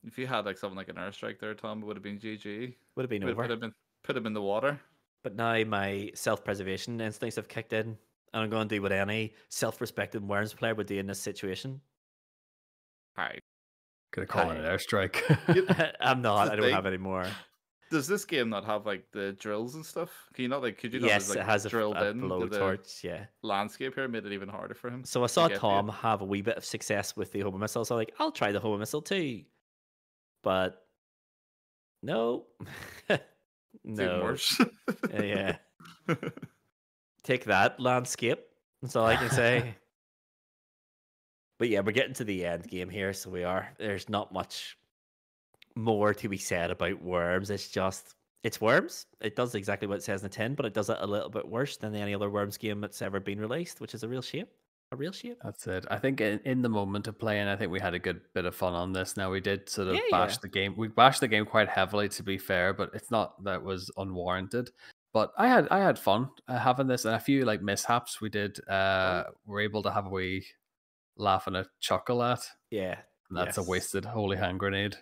If you had like something like an airstrike there, Tom, it would have been GG. Would have been Would over. have put him in the water. But now my self-preservation instincts have kicked in, and I'm going to do what any self-respecting Worms player would do in this situation. Hi. Could have called it an Hi. airstrike. I'm not. the I don't thing. have any more. Does this game not have like the drills and stuff? Can you not like? Could you not Yes, just, like, it has drilled a in to the blowtorch. Yeah. landscape here, made it even harder for him. So I to saw get to Tom you? have a wee bit of success with the homing missile, so I'm like, I'll try the homing missile too. But no, It's even no, worse. yeah. Take that, landscape. That's all I can say. But yeah, we're getting to the end game here, so we are. There's not much more to be said about Worms. It's Worms. It does exactly what it says in the tin, but it does it a little bit worse than any other Worms game that's ever been released, which is a real shame. A real shame. That's it. I think in the moment of playing, I think we had a good bit of fun on this. Now we did sort of Yeah, bash yeah. the game. We bashed the game quite heavily, to be fair, but it's not that it was unwarranted. But I had fun having this, and a few like mishaps we did. We're able to have a wee laugh and a chuckle at. Yeah. And that's a yes. wasted holy hand grenade.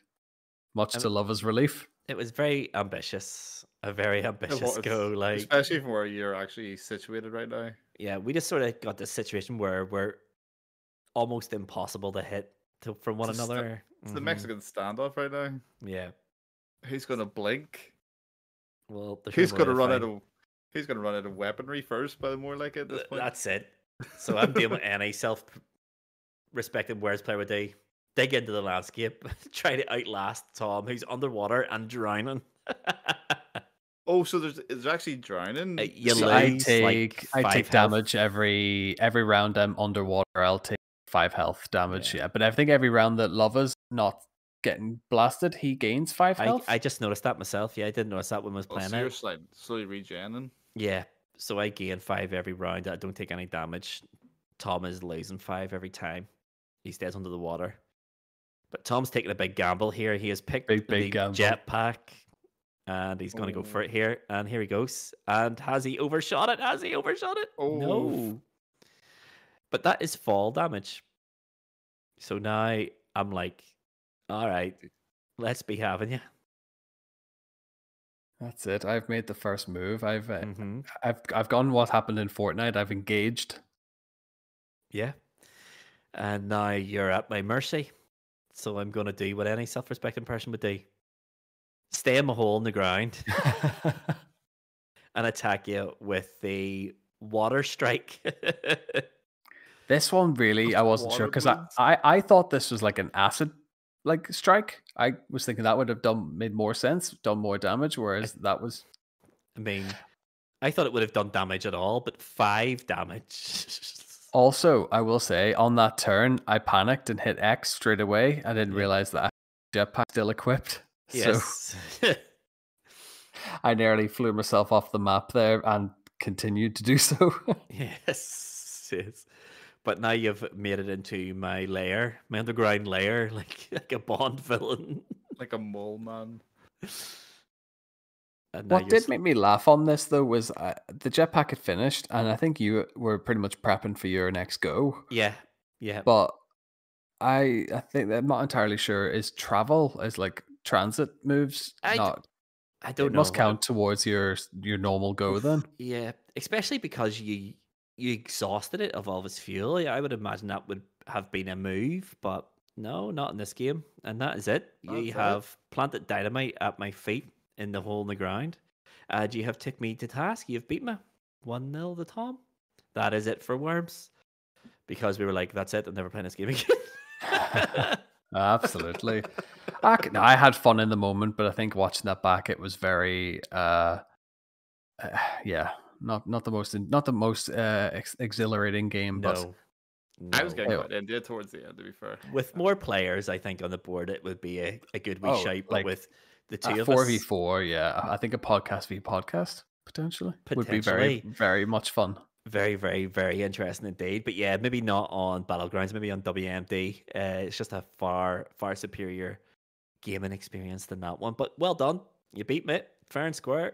Much Um, to Luvva's relief. It was very ambitious. A very ambitious was, go. Like, especially from where you're actually situated right now. yeah, we just sort of got this situation where we're almost impossible to hit from one It's a another. It's the Mhm. Mexican standoff right now. Yeah. Who's gonna blink? Well, there's Who's no way gonna to run find- out of? Who's gonna run out of weaponry first? By more like at this point. That's it. So I'm dealing with any self-respecting Worms player would do. Dig into the landscape, try to outlast Tom, who's underwater and drowning. Oh, so there's actually drowning. You So I lose like take 5 health. damage every round I'm underwater. I'll take 5 health damage. Yeah. Yeah, but I think every round that Luvva's not getting blasted, he gains 5 health. I just noticed that myself. Yeah, I didn't notice that when I was Oh, playing so you're it. slowly regenerating. Yeah, so I gain 5 every round. I don't take any damage. Tom is losing 5 every time he stays under the water. But Tom's taking a big gamble here. He has picked Big the gamble. jetpack, and he's going to go for it here. And here he goes. And has he overshot it? Has he overshot it? Oh. No. But that is fall damage. So now I'm like, all right, let's be having you. That's it. I've made the first move. Mm-hmm. I've gone what happened in Fortnite. I've engaged. Yeah. And now you're at my mercy. So I'm going to do what any self-respecting person would do. Stay in my hole in the ground and attack you with the water strike. This one really, I wasn't sure Water because beams. I thought this was like an acid like strike. I was thinking that would have made more sense, done more damage, whereas that was I mean, I thought it would have done damage at all, but 5 damage. also, I will say, on that turn, I panicked and hit X straight away. I didn't Yeah. realize that jetpack still equipped. So Yes. I nearly flew myself off the map there and continued to do so. Yes. Yes. But now you've made it into my lair, my underground lair, like a Bond villain. Like a mole man. And now What did make me laugh on this though was the jetpack had finished, and I think you were pretty much prepping for your next go. Yeah. Yeah. But I think I'm not entirely sure. Is travel as like transit moves not? I It don't must know. count towards your normal go then. Yeah, especially because you exhausted it of all of its fuel. Yeah, I would imagine that would have been a move, but no, not in this game. And that is it. You That's it. have planted dynamite at my feet in the hole in the ground. And you have took me to task. You've beat me 1-0 to Tom. That is it for Worms. Because we were like, that's it. I'm never playing this game again. Absolutely. I had fun in the moment, but I think watching that back, it was very, yeah, not the most exhilarating game. But No. I was getting Hey, quite into it towards the end, to be fair. With more players, I think, on the board, it would be a good wee shape. But like with the a two of us, 4v4, yeah, I think a podcast v podcast potentially would be very, Potentially. very much fun. very, very, very interesting indeed. But yeah, maybe not on Battlegrounds, maybe on WMD. It's just a far, far superior gaming experience than that one. But well done. You beat me. Fair and square.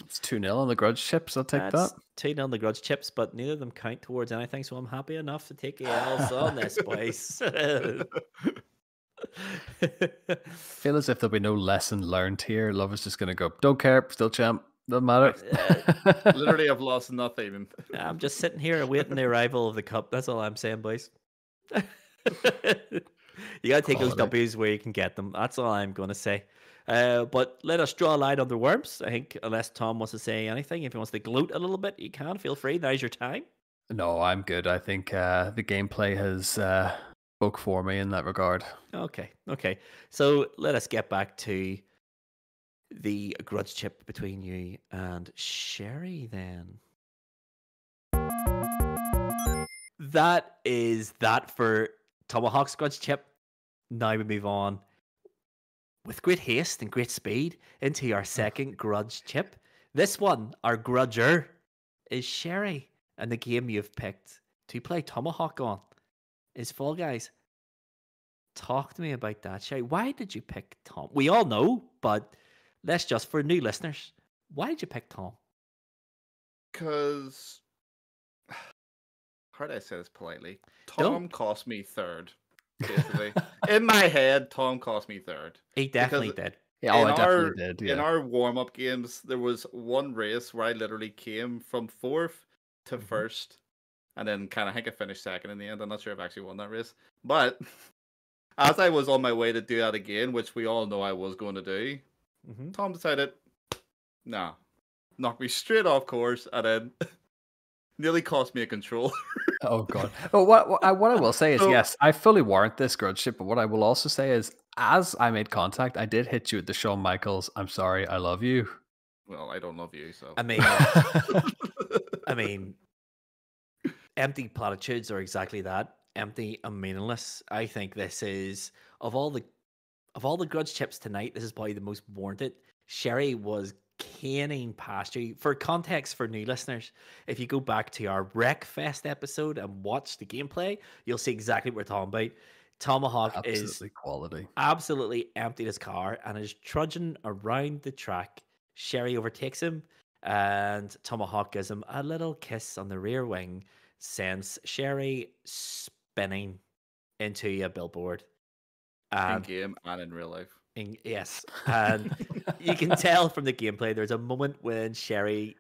It's 2-0 on the Grudge Chips. I'll take That's that. 2 on the Grudge Chips, but neither of them count towards anything, so I'm happy enough to take L's on this, boys. Feel as if there'll be no lesson learned here. Love is just going to go, don't care, still champ, doesn't matter. Literally, I've lost nothing. I'm just sitting here awaiting the arrival of the cup. That's all I'm saying, boys. You gotta take those Quality. W's where you can get them. That's all I'm gonna say. But let us draw a line on the Worms. I think, unless Tom wants to say anything, if he wants to gloat a little bit, you can. Feel free. Now's your time. No, I'm good. I think the gameplay has spoke for me in that regard. Okay. So let us get back to the grudge chip between you and Sherry then. That is that for Tomahawk's grudge chip. Now we move on with great haste and great speed into our second grudge chip. This one, our grudger, is Sherry, and the game you've picked to play Tomahawk on is Fall Guys. Talk to me about that, Sherry. Why did you pick Tom? We all know, but let's just, for new listeners, why did you pick Tom? Because, how do I say this politely? Don't. Tom cost me third, basically. In my head, Tom cost me third. He definitely did. Yeah, I definitely did. Yeah. In our warm-up games, there was one race where I literally came from fourth to first, and then I think I finished second in the end. I'm not sure if I actually won that race. But as I was on my way to do that again, which we all know I was going to do, Tom decided, nah, knocked me straight off course, and then nearly cost me a control. Oh god. Well, what I will say is, yes, I fully warrant this grudge chip, but what I will also say is, as I made contact, I did hit you with the Shawn Michaels, I'm sorry, I love you. Well, I don't love you, so. I mean, empty platitudes are exactly that. Empty and meaningless. I think this is, of all the grudge chips tonight, this is probably the most warranted. Sherry was caning past you. For context for new listeners, if you go back to our Wreckfest episode and watch the gameplay, you'll see exactly what we're talking about. Tomahawk is quality. Absolutely emptied his car and is trudging around the track. Sherry overtakes him, and Tomahawk gives him a little kiss on the rear wing sends Sherry spinning into a billboard. In And game and in real life. yes, and you can tell from the gameplay there's a moment when Sherry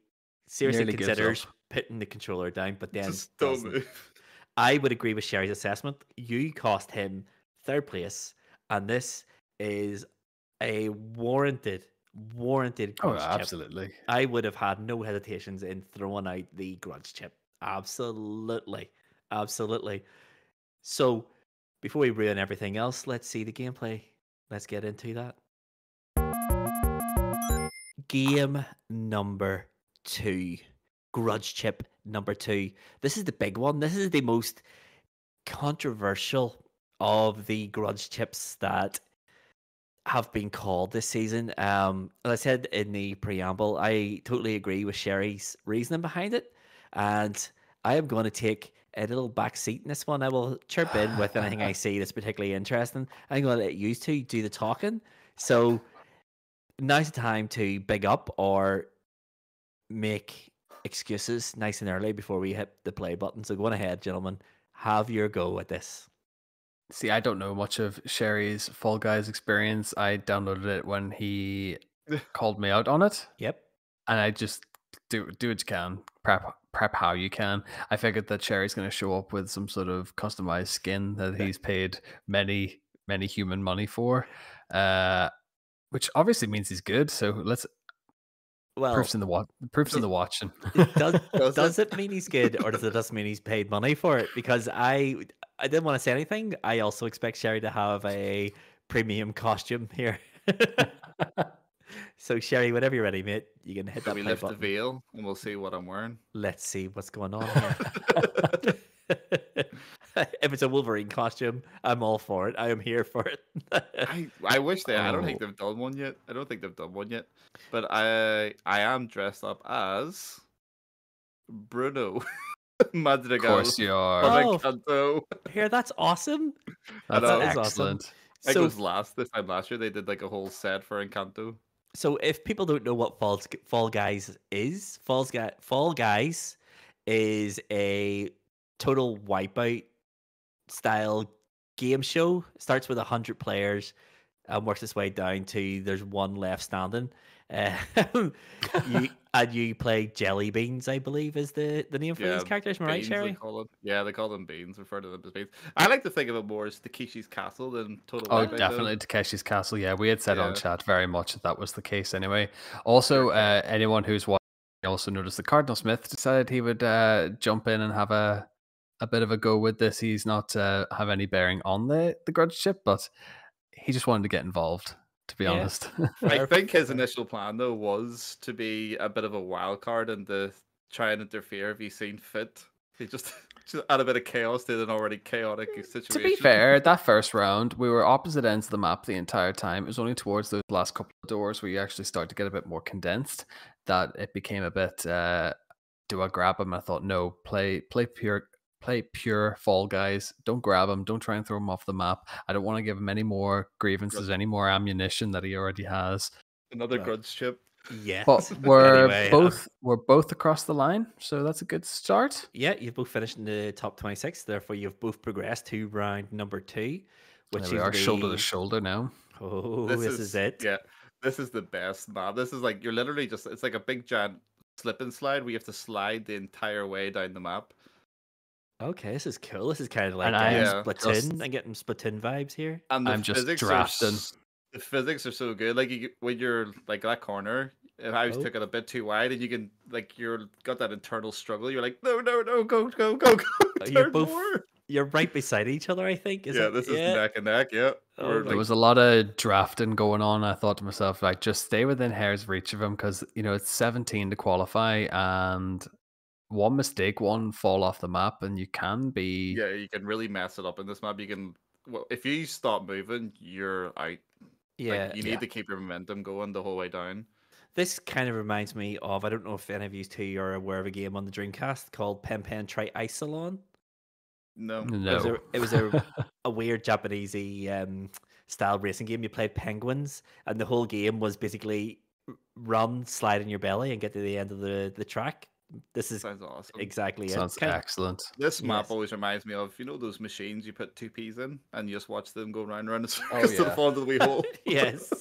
seriously Nearly gives considers up. putting the controller down, but then Just don't doesn't. move. I would agree with Sherry's assessment. You cost him third place, and this is a warranted Oh, grudge chip. absolutely. I would have had no hesitations in throwing out the grudge chip. Absolutely. Absolutely. So, before we ruin everything else, let's see the gameplay. Let's get into that. Game number 2. Grudge chip number 2. This is the big one. This is the most controversial of the grudge chips that have been called this season. As I said in the preamble, I totally agree with Sherry's reasoning behind it, and I am going to take a little back seat in this one. I will chirp in with anything I see that's particularly interesting. I'm going to let you two do the talking. So now's the time to big up or make excuses nice and early before we hit the play button. So go on ahead, gentlemen. Have your go at this. See, I don't know much of Sherry's Fall Guys experience. I downloaded it when he called me out on it, Yep. and I just do what you can, prep how you can. I figured that Sherry's going to show up with some sort of customized skin that he's paid many human money for, which obviously means he's good. So let's Well, proofs in the watching. does it mean he's good, or does it just mean he's paid money for it? Because I didn't want to say anything. I also expect Sherry to have a premium costume here. So Sherry, whenever you're ready, mate, you can hit Can that we play lift button. the veil and we'll see what I'm wearing? Let's see what's going on here. If it's a Wolverine costume, I'm all for it. I am here for it. I wish they. I don't think Oh. they've done one yet. I don't think they've done one yet. But I am dressed up as Bruno Madrigal. Of course you are. From Oh, Encanto. Here, that's awesome. That's know. That is awesome. excellent. It So, was this time last year. They did like a whole set for Encanto. so if people don't know what Fall Guys is, Fall Guys is a total wipeout style game show. It starts with 100 players and works its way down to there's one left standing. You play Jelly Beans, I believe, is the name for these characters. Am I right, Beans, Sherry? they call them. Yeah, they call them beans. Refer to them as beans. I like to think of it more as Takeshi's Castle than Total Oh, Wipeout, though. definitely Takeshi's Castle. Yeah, we had said on Yeah. chat very much that was the case anyway. Also, anyone who's watching also noticed that Cardinal Smith decided he would jump in and have a bit of a go with this. He's not have any bearing on the grudge chip, but he just wanted to get involved, to be Yeah. honest. I think his initial plan though was to be a bit of a wild card and to try and interfere if he seen fit. He just add a bit of chaos to an already chaotic situation. To be fair, that first round, we were opposite ends of the map the entire time. It was only towards those last couple of doors where you actually start to get a bit more condensed that it became a bit, do I grab him? I thought, no, play pure Fall Guys. Don't grab him. Don't try and throw him off the map. I don't want to give him any more grievances, any more ammunition that he already has. Another Well, grudge chip. Yes. But we're Anyway, both across the line, so that's a good start. yeah, you've both finished in the top 26. Therefore, you've both progressed to round number 2, which There we is are, shoulder to shoulder now. Oh, this is it. Yeah, this is the best map. This is like you're literally just it's like a big giant slip and slide where you have to slide the entire way down the map. Okay, this is cool. This is kind of like And I am Splatoon. I'm getting Splatoon vibes here. And the I'm just physics drafting. The physics are so good. Like when you're like that corner, if I Oh. took it a bit too wide, and you can like you're got that internal struggle. You're like, no, go. You're Turn both. more. You're right beside each other. I think. Is Yeah, it? this is neck and neck. Yeah, Oh, We're, There like, was a lot of drafting going on. I thought to myself, like, just stay within hair's reach of him because it's 17 to qualify, and one mistake, one fall off the map, and you can be. yeah, you can really mess it up in this map. You can if you stop moving, you're out. Yeah. Like, you need to keep your momentum going the whole way down. This kind of reminds me of, I don't know if any of you two are aware of a game on the Dreamcast called Pen Try Isolon. No. No. It was a weird Japanese style racing game. You played penguins, and the whole game was basically run, slide in your belly, and get to the end of the track. This is Sounds awesome. exactly it. Sounds Kind of- excellent. This map Yes. always reminds me of, those machines you put two peas in and you just watch them go round and round in Oh, circles till yeah. they fall into the wee hole. yes.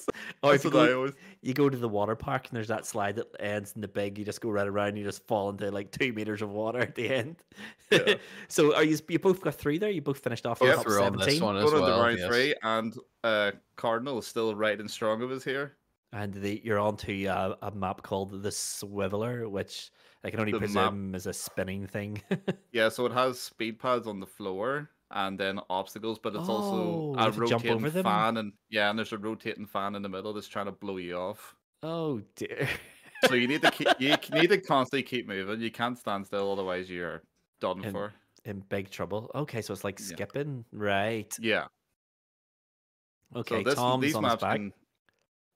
Or if That's what I always. you go to the water park and there's that slide that ends in the big, you just go right around and you just fall into like 2 meters of water at the end. Yeah. So are you both got through there? You both finished off Yep. your top Through on this 17? one as Going into well. round Yes. 3, and Cardinal is still right and strong of us here. And you're on to a map called the Swiveler, which I can only The map- presume is a spinning thing. Yeah, so it has speed pads on the floor and then obstacles, but it's also Oh, you a have to jump over rotating them? fan, and there's a rotating fan in the middle that's trying to blow you off. Oh dear. So you need to constantly keep moving. You can't stand still, otherwise you're done And- for. In big trouble. Okay, so it's like Yeah. skipping, right? Yeah. Okay, So Tom's these on his maps back.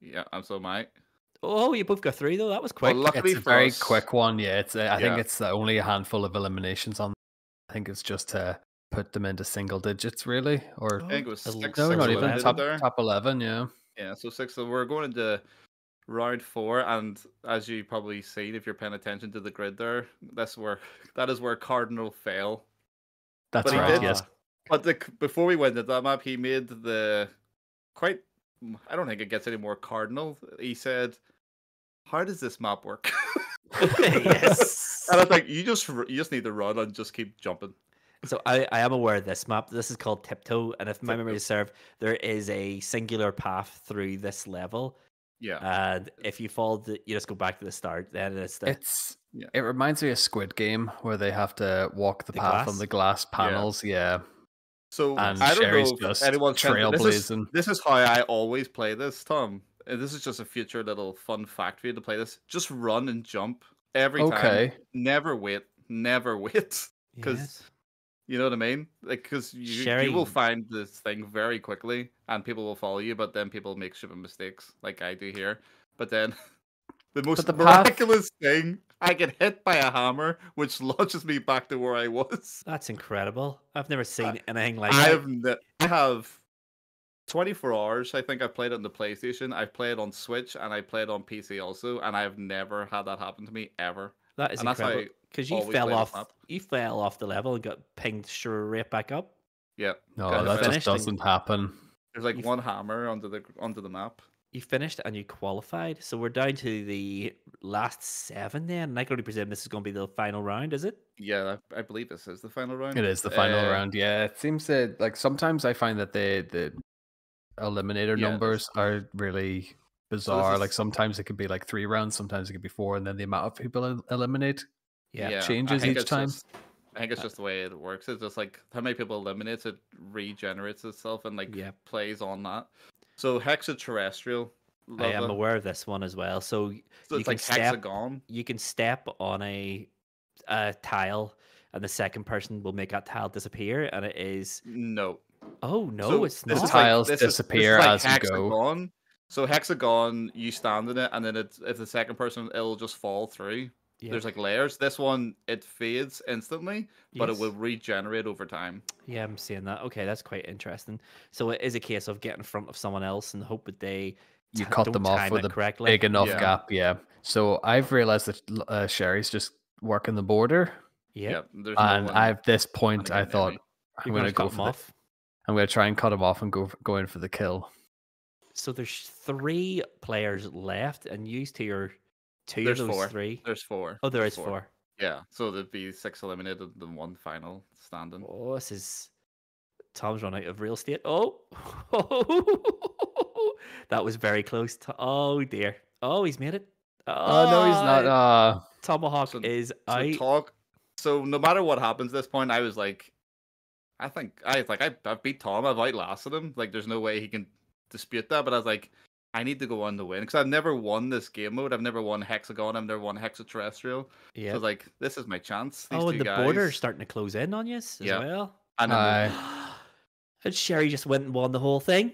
Yeah, and so Mike. Oh, you both got through though. That was quick. Well, luckily It's a for very us, quick one. Yeah, it's. I think Yeah. it's only a handful of eliminations on. I think it's just to put them into single digits, really, or I think it was Oh, 6 no, not even eliminated top there. 11. Yeah. Yeah, so 6. So we're going into round 4, and as you probably seen if you're paying attention to the grid there, that is where Cardinal fell. That's But he right. did- Yes. But before we went into that map, he made the quite. I don't think it gets any more Cardinal. He said, "How does this map work?" yes. And I think you just need to run and just keep jumping. So I am aware of this map. This is called Tiptoe, and if my memory Tiptoe. serves, there is a singular path through this level. Yeah. And if you fall, you just go back to the start. Then it's the Yeah. It reminds me of Squid Game where they have to walk the The path glass? on the glass panels. Yeah. So And I don't Sherry's know if just anyone's trailblazing. This is how I always play this, Tom. And this is just a future little fun fact for you to play this. Just run and jump every time. Okay. Never wait. Never wait. 'Cause yes. You know what I mean? Like, because you Sherry- will find this thing very quickly, and people will follow you. But then people make stupid mistakes, like I do here. But then the most the path- miraculous thing, I get hit by a hammer, which launches me back to where I was. That's incredible. I've never seen anything like I that. have 24 hours. I think I've played it on the PlayStation. I've played on Switch, and I played on PC also. And I've never had that happen to me ever. That is and that's how incredible. Because you always fell play this off. map. You fell off the level and got pinged straight back up. Yeah. No, Got that finished just and- doesn't happen. There's like You've- one hammer onto the map. You finished and you qualified. So we're down to the last 7 then. And I can only presume this is going to be the final round, is it? Yeah, I believe this is the final round. It is the final Uh, round. Yeah, it seems to like sometimes I find that the eliminator Yeah, numbers are really bizarre. Like is- sometimes it could be like 3 rounds, sometimes it could be 4, and then the amount of people eliminate. Yeah. changes I think each it's time. I think it's just the way it works. It's just like how many people eliminates it, regenerates itself, and like Yep. plays on that. So hexaterrestrial. I am Luvva. aware of this one as well. So So you it's can like step. hexagon. You can step on a tile, and the second person will make that tile disappear, and it is. No. Oh no, So it's this not. is Tiles this is disappear like as you go. hexagon. So hexagon, you stand in it, and then if the second person, it'll just fall through. Yeah. There's like layers. This one, it fades instantly, but it Yes. will regenerate over time. Yeah, I'm seeing that. Okay, that's quite interesting. So it is a case of getting in front of someone else and hope that they You ti- cut don't them off time with it a correctly. big enough Yeah. gap. Yeah. So I've realized that Sherry's just working the border, Yep. There's no and one at this point trying I to get thought near me. I'm You're going gonna to go cut for them the, off. I'm going to try and cut him off and go in for the kill. So there's 3 players left, and used to your 2 There's of those 4. 3. There's 4. Oh, there There's is 4. Yeah, so there'd be 6 eliminated and 1 final standing. Oh, this is Tom's run out of real estate. Oh, that was very close. Oh dear. Oh, he's made it. Oh no, he's not. Tomahawk So- is So out. So no matter what happens at this point, I was like, I've beat Tom. I've outlasted him. Like, there's no way he can dispute that. But I was like, I need to go on to win because I've never won this game mode. I've never won hexagon. I've never won hexaterrestrial. Yeah. So like, this is my chance. These Oh, two and the guys. border's starting to close in on you as Yeah. well. And then Aye. And Sherry just went and won the whole thing.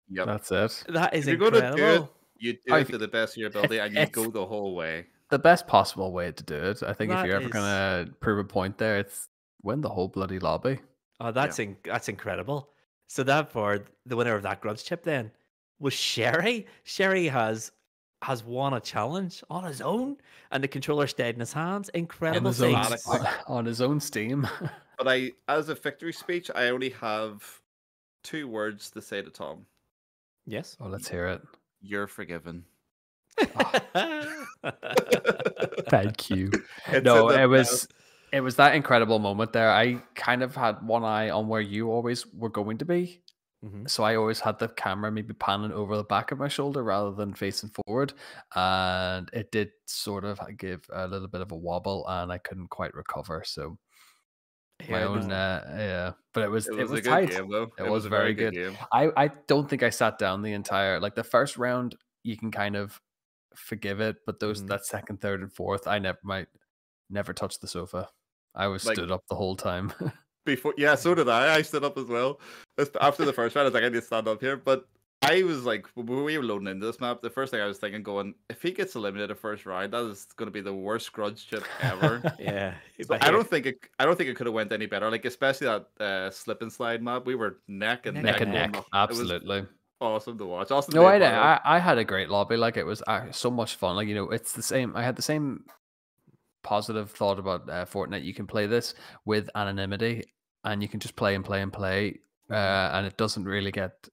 yep. That's it. That is If you're gonna do incredible. you do I- it to the best of your ability, and you it's- go the whole way. The best possible way to do it. I think if That you're ever is- going to prove a point there, it's win the whole bloody lobby. Oh, that's incredible. So that for the winner of that grudge chip then was Sherry. Sherry has has won a challenge on his own, and the controller stayed in his hands. on Incredible his own things. on his own steam. But as a victory speech, I only have 2 words to say to Tom. Yes. Oh, let's hear it. You're forgiven. Thank you. It's No, in the it was that incredible moment there. I kind of had one eye on where you always were going to be. So I always had the camera maybe panning over the back of my shoulder rather than facing forward. And it did sort of give a little bit of a wobble and I couldn't quite recover. So my own yeah. But it was a good tight. game though. It was very good. game. I don't think I sat down the entire like the first round you can kind of forgive it, but that second, third, and fourth, I never touched the sofa. I was stood up the whole time. Yeah, so did I. I stood up as well. After the first round, I was like, I need to stand up here. But I was like, when we were loading into this map, the first thing I was thinking, if he gets eliminated first round, that is going to be the worst Grudge Chip ever. Yeah, so I don't think it could have went any better. Like especially that slip and slide map, we were neck and neck. Absolutely. Awesome to watch. No, I had a great lobby. Like it was so much fun. Like it's the same. I had the same positive thought about Fortnite. You can play this with anonymity, and you can just play and play and play, and it doesn't really get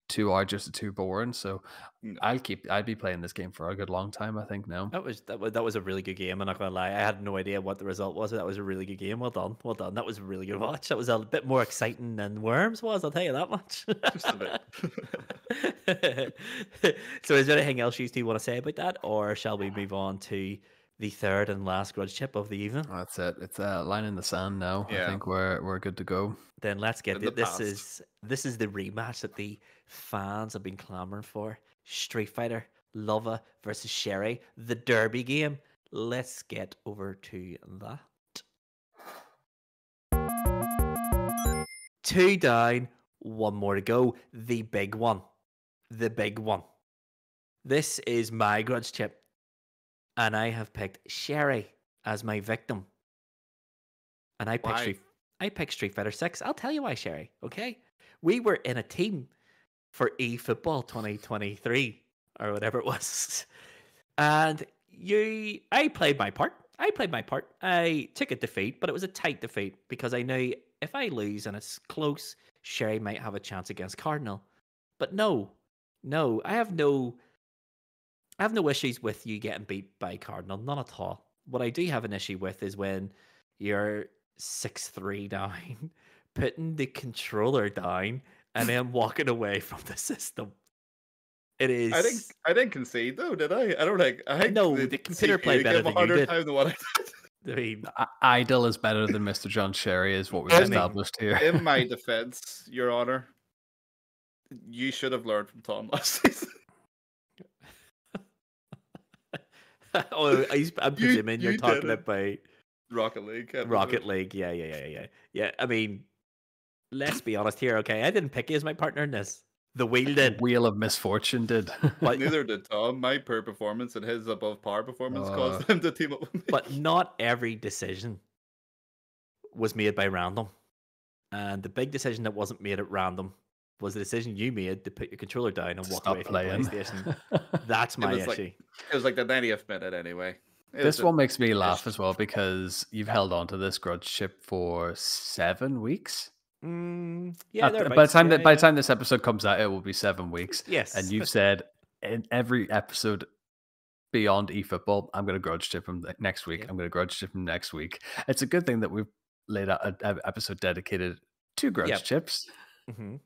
too arduous or too boring. So I'd be playing this game for a good long time. I think now. That was a really good game. I'm not gonna lie. I had no idea what the result was. That was a really good game. Well done. That was a really good watch. That was a bit more exciting than Worms was. I'll tell you that much. Just a bit. So, is there anything else you two want to say about that, or shall we move on to the third and last Grudge Chip of the evening? That's it. It's a line in the sand now. Yeah. I think we're good to go. Then let's get it. This is the rematch that the fans have been clamoring for. Street Fighter Luvva versus Sherry, the derby game. Let's get over to that. 2 down, 1 more to go. The big one. This is my Grudge Chip. And I have picked Sherry as my victim. And I picked Street Fighter 6. I'll tell you why, Sherry, okay? We were in a team for eFootball 2023 or whatever it was. And I played my part. I took a defeat, but it was a tight defeat because I knew if I lose and it's close, Sherry might have a chance against Cardinal. But no, I have no issues with you getting beat by Cardinal, none at all. What I do have an issue with is when you're 6-3 down, putting the controller down, and then walking away from the system. It is. I didn't concede though, did I? I don't think. I think no, the computer played better than you did. Than what I did. I mean, Idol is better than Mr. John Sherry, is what we've established here. In my defense, Your Honor, you should have learned from Tom last season. I'm presuming you're talking about Rocket League. Rocket League, yeah. I mean, let's be honest here, okay? I didn't pick you as my partner in this. The wheel did. Wheel of Misfortune did. But neither did Tom. My poor performance and his above par performance caused him to team up with me. But not every decision was made by random. And the big decision that wasn't made at random was the decision you made to put your controller down and walk away from the PlayStation. That's my issue. It was like the 90th minute anyway. This one makes me laugh as well because you've held on to this Grudge Chip for 7 weeks. Yeah. By the time this episode comes out, it will be 7 weeks. Yes. And you've said in every episode beyond eFootball, I'm going to Grudge Chip him next week. I'm going to Grudge Chip him next week. It's a good thing that we've laid out an episode dedicated to Grudge Chips. Mm-hmm.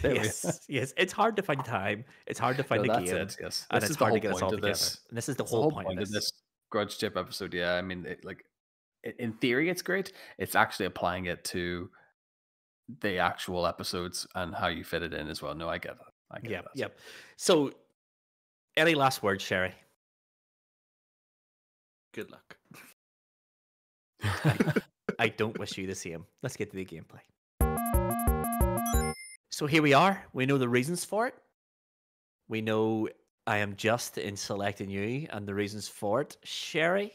Yes. It's hard to find time. It's hard to find a game. Yes. And it's hard to get us all together. And this is the whole point of this Grudge Chip episode. Yeah, I mean, in theory, it's great. It's actually applying it to the actual episodes and how you fit it in as well. No, I get that. Yep. So, any last words, Sherry? Good luck. I don't wish you the same. Let's get to the gameplay. So here we are. We know the reasons for it. We know I am just in selecting you and the reasons for it, Sherry.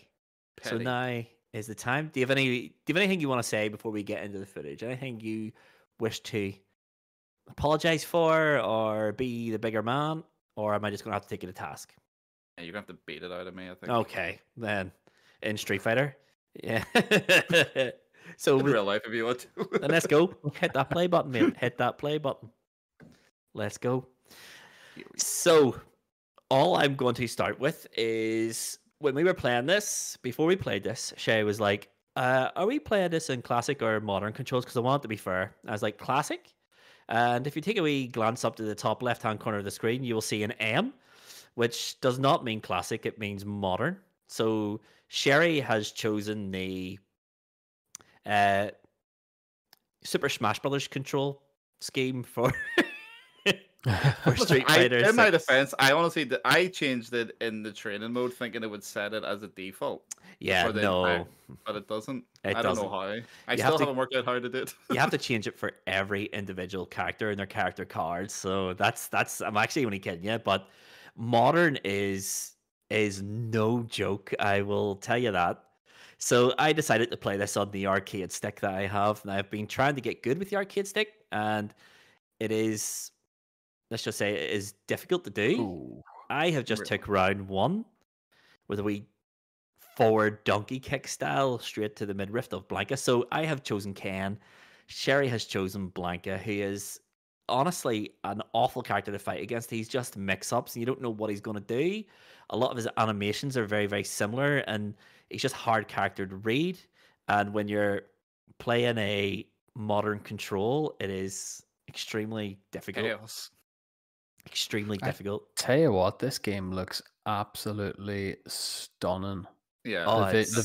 Petty. So now is the time. Do you have anything you want to say before we get into the footage? Anything you wish to apologize for or be the bigger man? Or am I just going to have to take you to task? Yeah, you're gonna have to beat it out of me, I think. Okay, then in Street Fighter, yeah. So In real life, if you want to. then let's go. Hit that play button, mate. Hit that play button. Let's go. So all I'm going to start with is when we were playing this, before we played this, Shay was like, are we playing this in classic or modern controls? Because I want it to be fair. I was like, classic. And if you take a wee glance up to the top left-hand corner of the screen, you will see an M, which does not mean classic. It means modern. So Sherry has chosen the Super Smash Brothers control scheme for Street Fighter. In my 6. defense, I honestly I changed it in the training mode, thinking it would set it as a default. Yeah, no, but it doesn't. It I don't know doesn't. how. I You still have to- haven't worked out how to do it. you have to change it for every individual character and their character cards. So that's I'm actually only kidding you, but modern is no joke. I will tell you that. So I decided to play this on the arcade stick that I have, and I've been trying to get good with the arcade stick, and it is, let's just say, it is difficult to do. Ooh. I have just Really? took round 1 with a wee forward donkey kick style straight to the midriff of Blanca. So I have chosen Ken. Sherry has chosen Blanca, who is honestly an awful character to fight against. He's just mix-ups, and you don't know what he's going to do. A lot of his animations are very, very similar, and he's just hard character to read. And when you're playing a modern control, it is extremely difficult. Chaos. Extremely difficult. Tell you what, this game looks absolutely stunning. Yeah. Oh, The so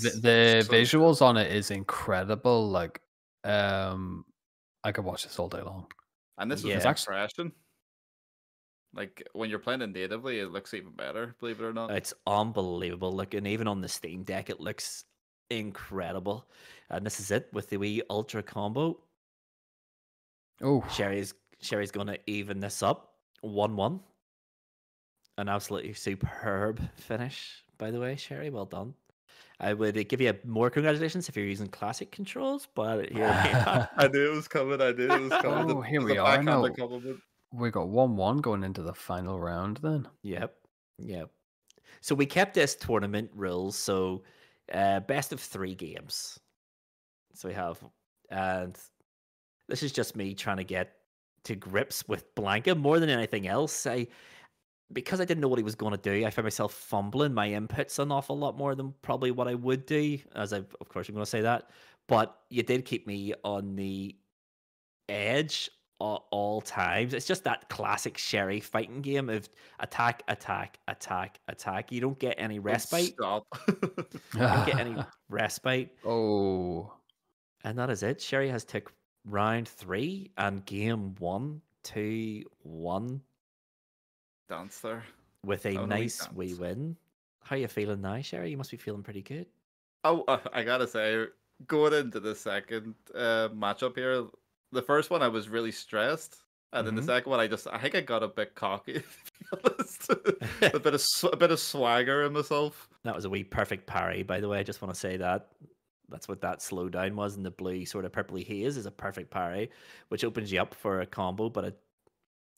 visuals on it is incredible. Like, I could watch this all day long. And this Yeah. is expression. Like when you're playing it natively, it looks even better, believe it or not. It's unbelievable looking. Even on the Steam Deck, it looks incredible. And this is it with the wee ultra combo. Oh, Sherry's going to even this up 1-1. An absolutely superb finish, by the way, Sherry. Well done. I would give you more congratulations if you're using classic controls, but here we are. I knew it was coming. Oh, here we are now. We got 1-1 going into the final round then. Yep. So we kept this tournament rules. So best of 3 games. So we have, and this is just me trying to get to grips with Blanca more than anything else. Because I didn't know what he was going to do, I found myself fumbling my inputs an awful lot more than probably what I would do, as of course I'm going to say that. But you did keep me on the edge all times. It's just that classic Sherry fighting game of attack, attack, attack, attack. You don't get any respite. Stop. You don't get any respite. Oh. And that is it. Sherry has took round 3 and game 1, 2, 1. Dance there. With a Oh, no, nice he wee can't. win. How you feeling now, Sherry? You must be feeling pretty good. Oh, I gotta say, going into the second matchup here, the first one I was really stressed, and then the second one I think I got a bit cocky. To be honest, a bit of swagger in myself. That was a wee perfect parry, by the way. I just want to say that. That's what that slowdown was, and the blue sort of purpley haze is a perfect parry, which opens you up for a combo, but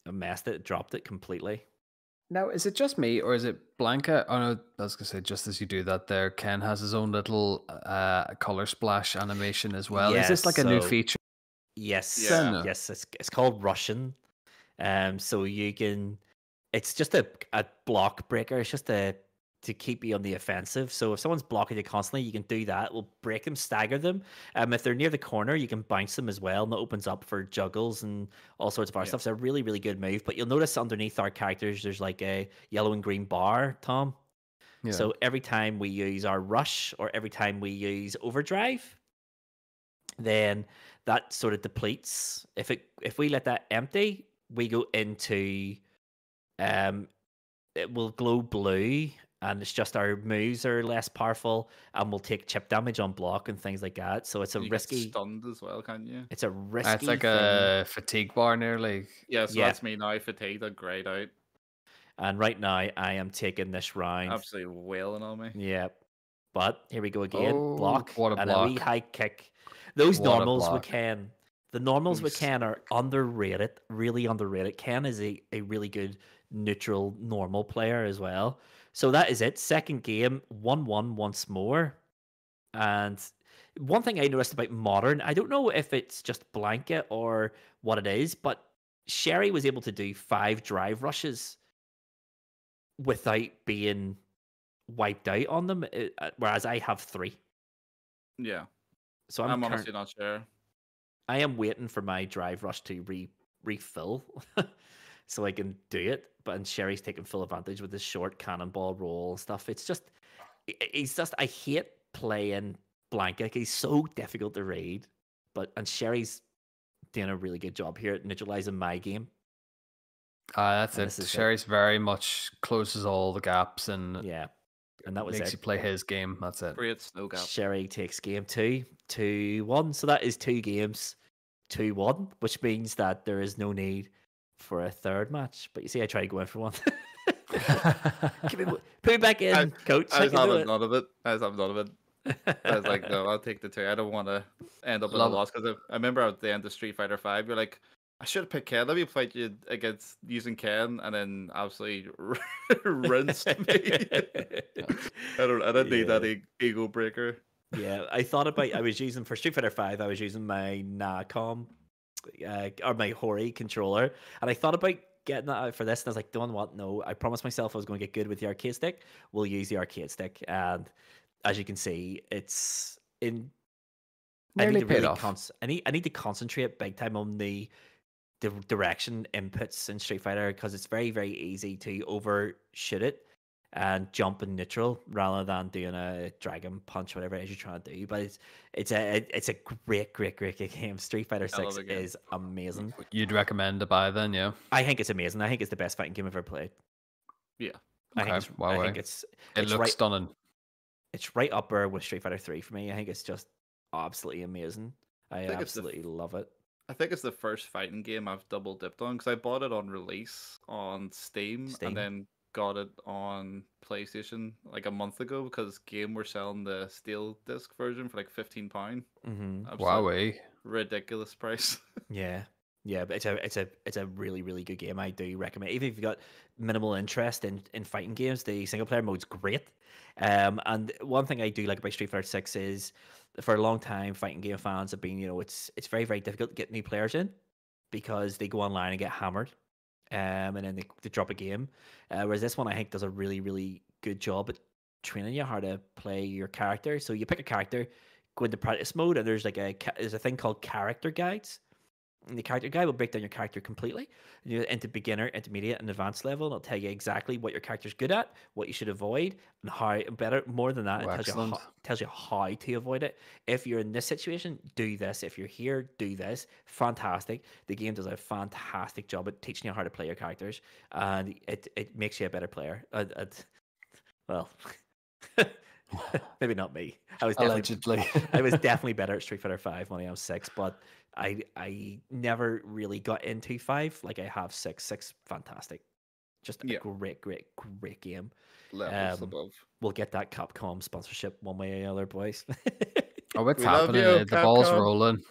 I messed it, dropped it completely. Now, is it just me, or is it Blanca? Oh no, I was going to say, just as you do that there, Ken has his own little color splash animation as well. Is this like a new feature? Yes, Yeah. yes. It's called Russian. So you can, it's just a block breaker. It's just to keep you on the offensive. So if someone's blocking you constantly, you can do that. It will break them, stagger them. If they're near the corner, you can bounce them as well, and that opens up for juggles and all sorts of other stuff. It's a really, really good move. But you'll notice underneath our characters, there's like a yellow and green bar, Tom. Yeah. So every time we use our rush or every time we use overdrive, then that sort of depletes. If we let that empty, we go into it will glow blue, and it's just our moves are less powerful, and we'll take chip damage on block and things like that. So it's a You risky. get stunned as well, can't you? It's a risky. It's like thing. a fatigue bar nearly. Yeah, so Yeah. that's me now. Fatigued, I'm grayed out. And right now, I am taking this round. Absolutely wailing on me. Yep. But here we go again. Oh, Block what a and a wee block. high kick. Those What a normals with block. Ken. The normals with Oof. Ken are underrated, really underrated. Ken is a really good neutral normal player as well. So that is it. Second game, 1-1 once more. And one thing I noticed about Modern, I don't know if it's just blanket or what it is, but Sherry was able to do 5 drive rushes without being wiped out on them, whereas I have 3. Yeah, So I'm honestly not sure. I am waiting for my drive rush to refill so I can do it. But Sherry's taking full advantage with this short cannonball roll and stuff. It's just, I hate playing blanket. He's so difficult to read. And Sherry's doing a really good job here at neutralizing my game. That's it. Sherry's very much closes all the gaps and and that was makes you play his game. That's it. Creates no gap. Sherry takes game 2, 2-1. So that is 2 games, 2-1, which means that there is no need for a third match. But you see, I try to go in for one. Put me back in, coach. I was having none of it. I was like, no, I'll take the 2. I don't want to end up in a loss because I remember at the end of Street Fighter 5, you're like, I should have picked Ken. Let me fight you against using Ken, and then absolutely rinsed me. I didn't need that ego breaker. Yeah, I thought about. I was using for Street Fighter 5. I was using my Nacom, or my Hori controller, and I thought about getting that out for this, and I was like, "Don't what? No, I promised myself I was going to get good with the arcade stick. We'll use the arcade stick." And as you can see, it's in. Nearly I need to paid really off. I need to concentrate big time on the direction inputs in Street Fighter because it's very, very easy to overshoot it and jump in neutral rather than doing a dragon punch, whatever it is you're trying to do. But it's a great game. Street Fighter 6 is amazing. You'd recommend to buy then, yeah? I think it's amazing. I think it's the best fighting game I've ever played. Yeah. I think it's it looks stunning. It's right up there with Street Fighter 3 for me. I think it's just absolutely amazing. I absolutely love it. I think it's the first fighting game I've double dipped on because I bought it on release on Steam and then got it on PlayStation like a month ago because Game were selling the steel disc version for like £15. Mm-hmm. Wow, ridiculous price. Yeah, but it's a really, really good game. I do recommend, even if you've got minimal interest in fighting games, the single player mode's great. And one thing I do like about Street Fighter 6 is, for a long time, fighting game fans have been, it's very, very difficult to get new players in because they go online and get hammered, and then they drop a game. Whereas this one, I think, does a really, really good job at training you how to play your character. So you pick a character, go into practice mode, and there's a thing called character guides. And the character guide will break down your character completely. You into beginner, intermediate, and advanced level. And it'll tell you exactly what your character's good at, what you should avoid, and how better. More than that, it tells you how to avoid it. If you're in this situation, do this. If you're here, do this. Fantastic. The game does a fantastic job at teaching you how to play your characters, and it makes you a better player. Well, maybe not me. I was definitely better at Street Fighter 5 when I was 6, but I never really got into 5 like I have 6. 6, fantastic. Just a great game. Levels above. We'll get that Capcom sponsorship one way or the other, boys. Oh, it's happening. The ball's rolling.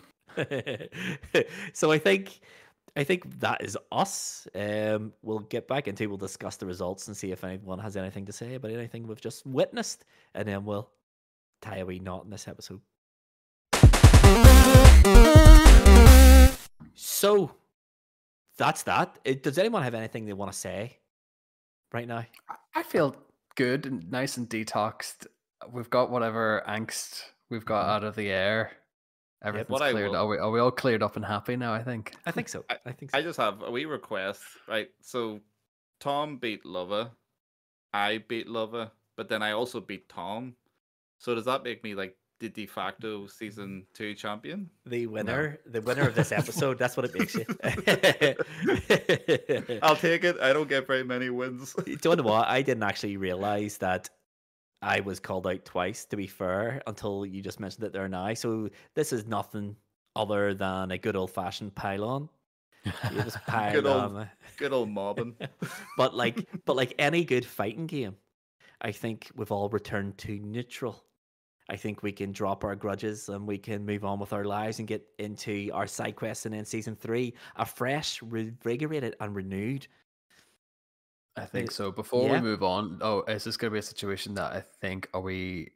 So I think that is us. We'll get back into. We'll discuss the results and see if anyone has anything to say about anything we've just witnessed, and then we'll tie a wee knot in this episode. So that's that. Does anyone have anything they want to say right now? I feel good and nice and detoxed. We've got whatever angst we've got out of the air. Everything's cleared. Are we all cleared up and happy now? I think so. I just have a wee request, right? So Tom beat Luvva, I beat Luvva, but then I also beat Tom. So does that make me like the de facto season 2 champion? The winner of this episode. That's what it makes you. I'll take it. I don't get very many wins. Do you know what? I didn't actually realize that I was called out twice, to be fair, until you just mentioned it there now. So this is nothing other than a good old-fashioned pile-on. Good old mobbing. but like any good fighting game, I think we've all returned to neutral. I think we can drop our grudges and we can move on with our lives and get into our side quests and in season 3, a fresh, revigorated and renewed. I think so. Before we Yeah. move on, is this going to be a situation that I think, are we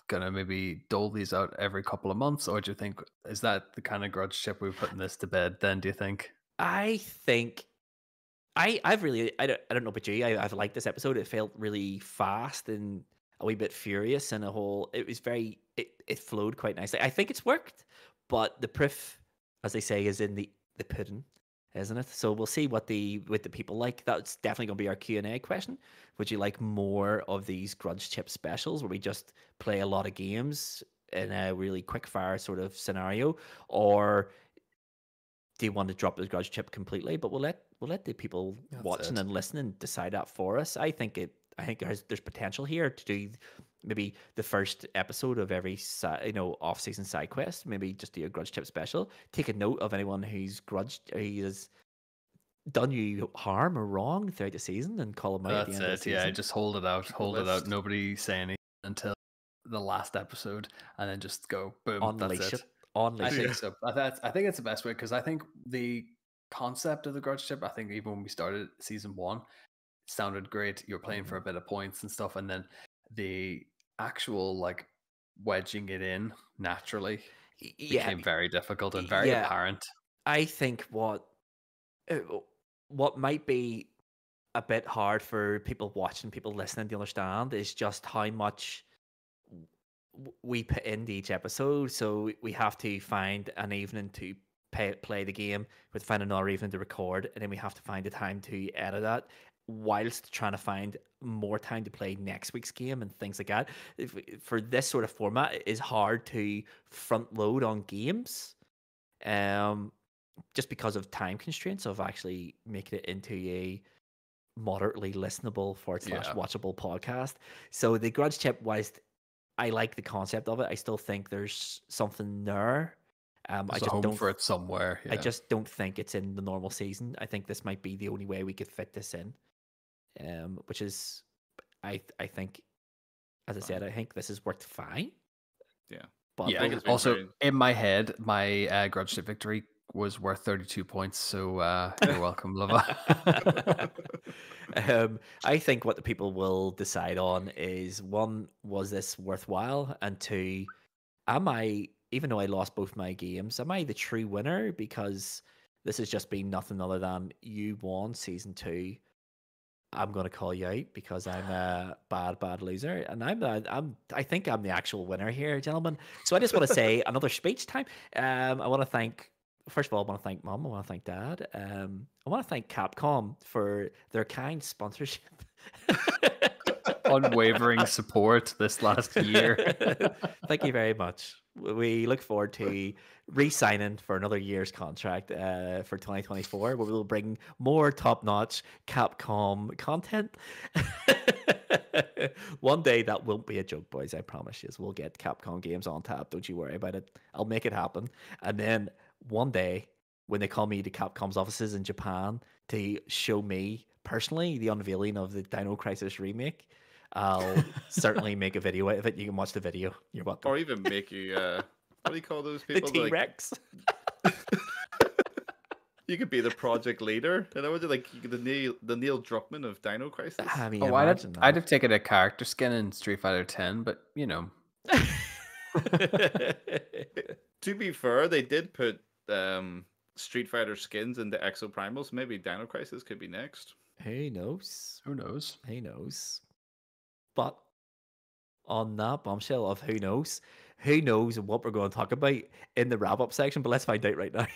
going to maybe dole these out every couple of months? Or do you think, is that the kind of grudge chip we're putting this to bed then, do you think? I think I've really I don't know about you. I've liked this episode. It felt really fast and a wee bit furious, and it was very it flowed quite nicely. I think it's worked, but the proof, as they say, is in the pudding, isn't it? So we'll see what the people like. That's definitely going to be our Q&A question. Would you like more of these Grudge Chip specials where we just play a lot of games in a really quick fire sort of scenario, or do you want to drop the Grudge Chip completely? But we'll let the people watching and listening decide that for us. I think there's potential here to do maybe the first episode of every off season side quest. Maybe just do a Grudge Chip special. Take a note of anyone who's has done you harm or wrong throughout the season, and call them out at the end of the season. Yeah, just hold it out. Hold it out. Nobody say anything until the last episode, and then just go boom. Unleash that's it. I think so. I think it's the best way, because I think the concept of the Grudge Chip, I think even when we started season 1, sounded great. You're playing for a bit of points and stuff, and then the actual like wedging it in naturally became very difficult and very apparent. I think what might be a bit hard for people watching, people listening to understand is just how much we put into each episode. So we have to find an evening to play the game, we have to find another evening to record, and then we have to find the time to edit that, whilst trying to find more time to play next week's game and things like that. For this sort of format, it is hard to front load on games, just because of time constraints of actually making it into a moderately listenable / watchable podcast. So the Grudge Chip, whilst I like the concept of it, I still think there's something there. I just don't for it somewhere. I just don't think it's in the normal season. I think this might be the only way we could fit this in. Which is, I think, as I said, I think this has worked fine. Yeah. But also, in my head, my Grudge Chip victory was worth 32 points, so you're welcome, Luvva. I think what the people will decide on is, one, was this worthwhile? And two, even though I lost both my games, am I the true winner? Because this has just been nothing other than you won season 2. I'm going to call you out because I'm a bad loser, and I think I'm the actual winner here, gentlemen. So I just want to say another speech time. I want to thank, first of all, I want to thank Mum. I want to thank Dad. I want to thank Capcom for their kind sponsorship. Unwavering support this last year. Thank you very much. We look forward to re-signing for another year's contract for 2024, where we'll bring more top-notch Capcom content. One day that won't be a joke, boys. I promise you. We'll get Capcom games on tap. Don't you worry about it. I'll make it happen. And then one day, when they call me to Capcom's offices in Japan to show me personally the unveiling of the Dino Crisis remake, I'll certainly make a video out of it. You can watch the video. You're welcome. Or even make you, what do you call those people? The T-Rex. You could be the project leader. And I would like the Neil Druckmann of Dino Crisis. I mean, I'd have taken a character skin in Street Fighter 10, but you know. To be fair, they did put Street Fighter skins into Exoprimals. Maybe Dino Crisis could be next. Who knows? Who knows? Who knows? But on that bombshell of who knows what we're going to talk about in the wrap-up section, but let's find out right now.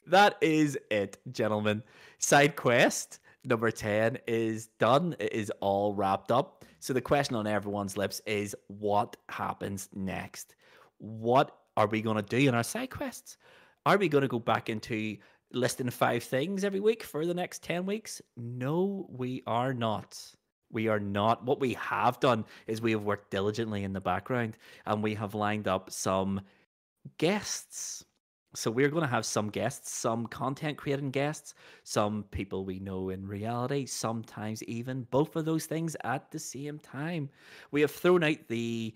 That is it, gentlemen. Side quest number 10 is done. It is all wrapped up. So the question on everyone's lips is, what happens next? What are we going to do in our side quests? Are we going to go back into listing 5 things every week for the next 10 weeks? No, we are not. We are not. What we have done is we have worked diligently in the background, and we have lined up some guests. So we're going to have some guests, some content creating guests, some people we know in reality, sometimes even both of those things at the same time. We have thrown out the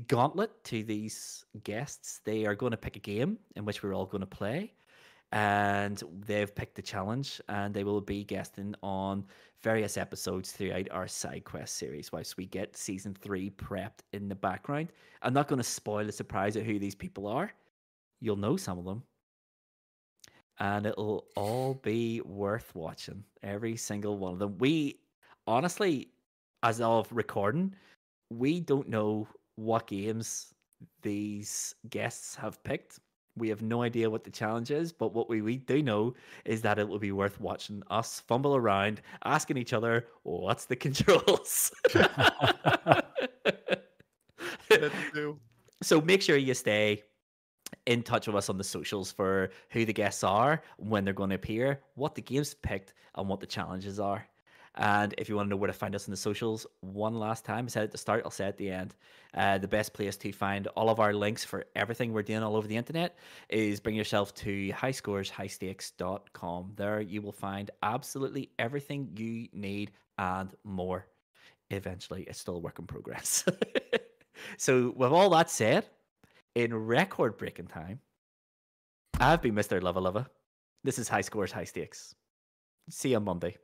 gauntlet to these guests. They are going to pick a game in which we're all going to play. and they've picked the challenge, and they will be guesting on various episodes throughout our side quest series whilst we get season 3 prepped in the background. I'm not going to spoil the surprise of who these people are. You'll know some of them, and it'll all be worth watching, every single one of them. We honestly, as of recording, we don't know what games these guests have picked. We have no idea what the challenge is, but what we do know is that it will be worth watching us fumble around, asking each other, what's the controls? So make sure you stay in touch with us on the socials for who the guests are, when they're going to appear, what the game's picked, and what the challenges are. And if you want to know where to find us on the socials, one last time, I said at the start, I'll say at the end, the best place to find all of our links for everything we're doing all over the internet is bring yourself to highscoreshighstakes.com. There you will find absolutely everything you need and more. Eventually, it's still a work in progress. So with all that said, in record-breaking time, I've been Mr. Luvva Luvva. This is High Scores, High Stakes. See you on Monday.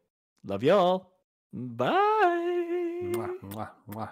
Love y'all. Bye. Mwah, mwah, mwah.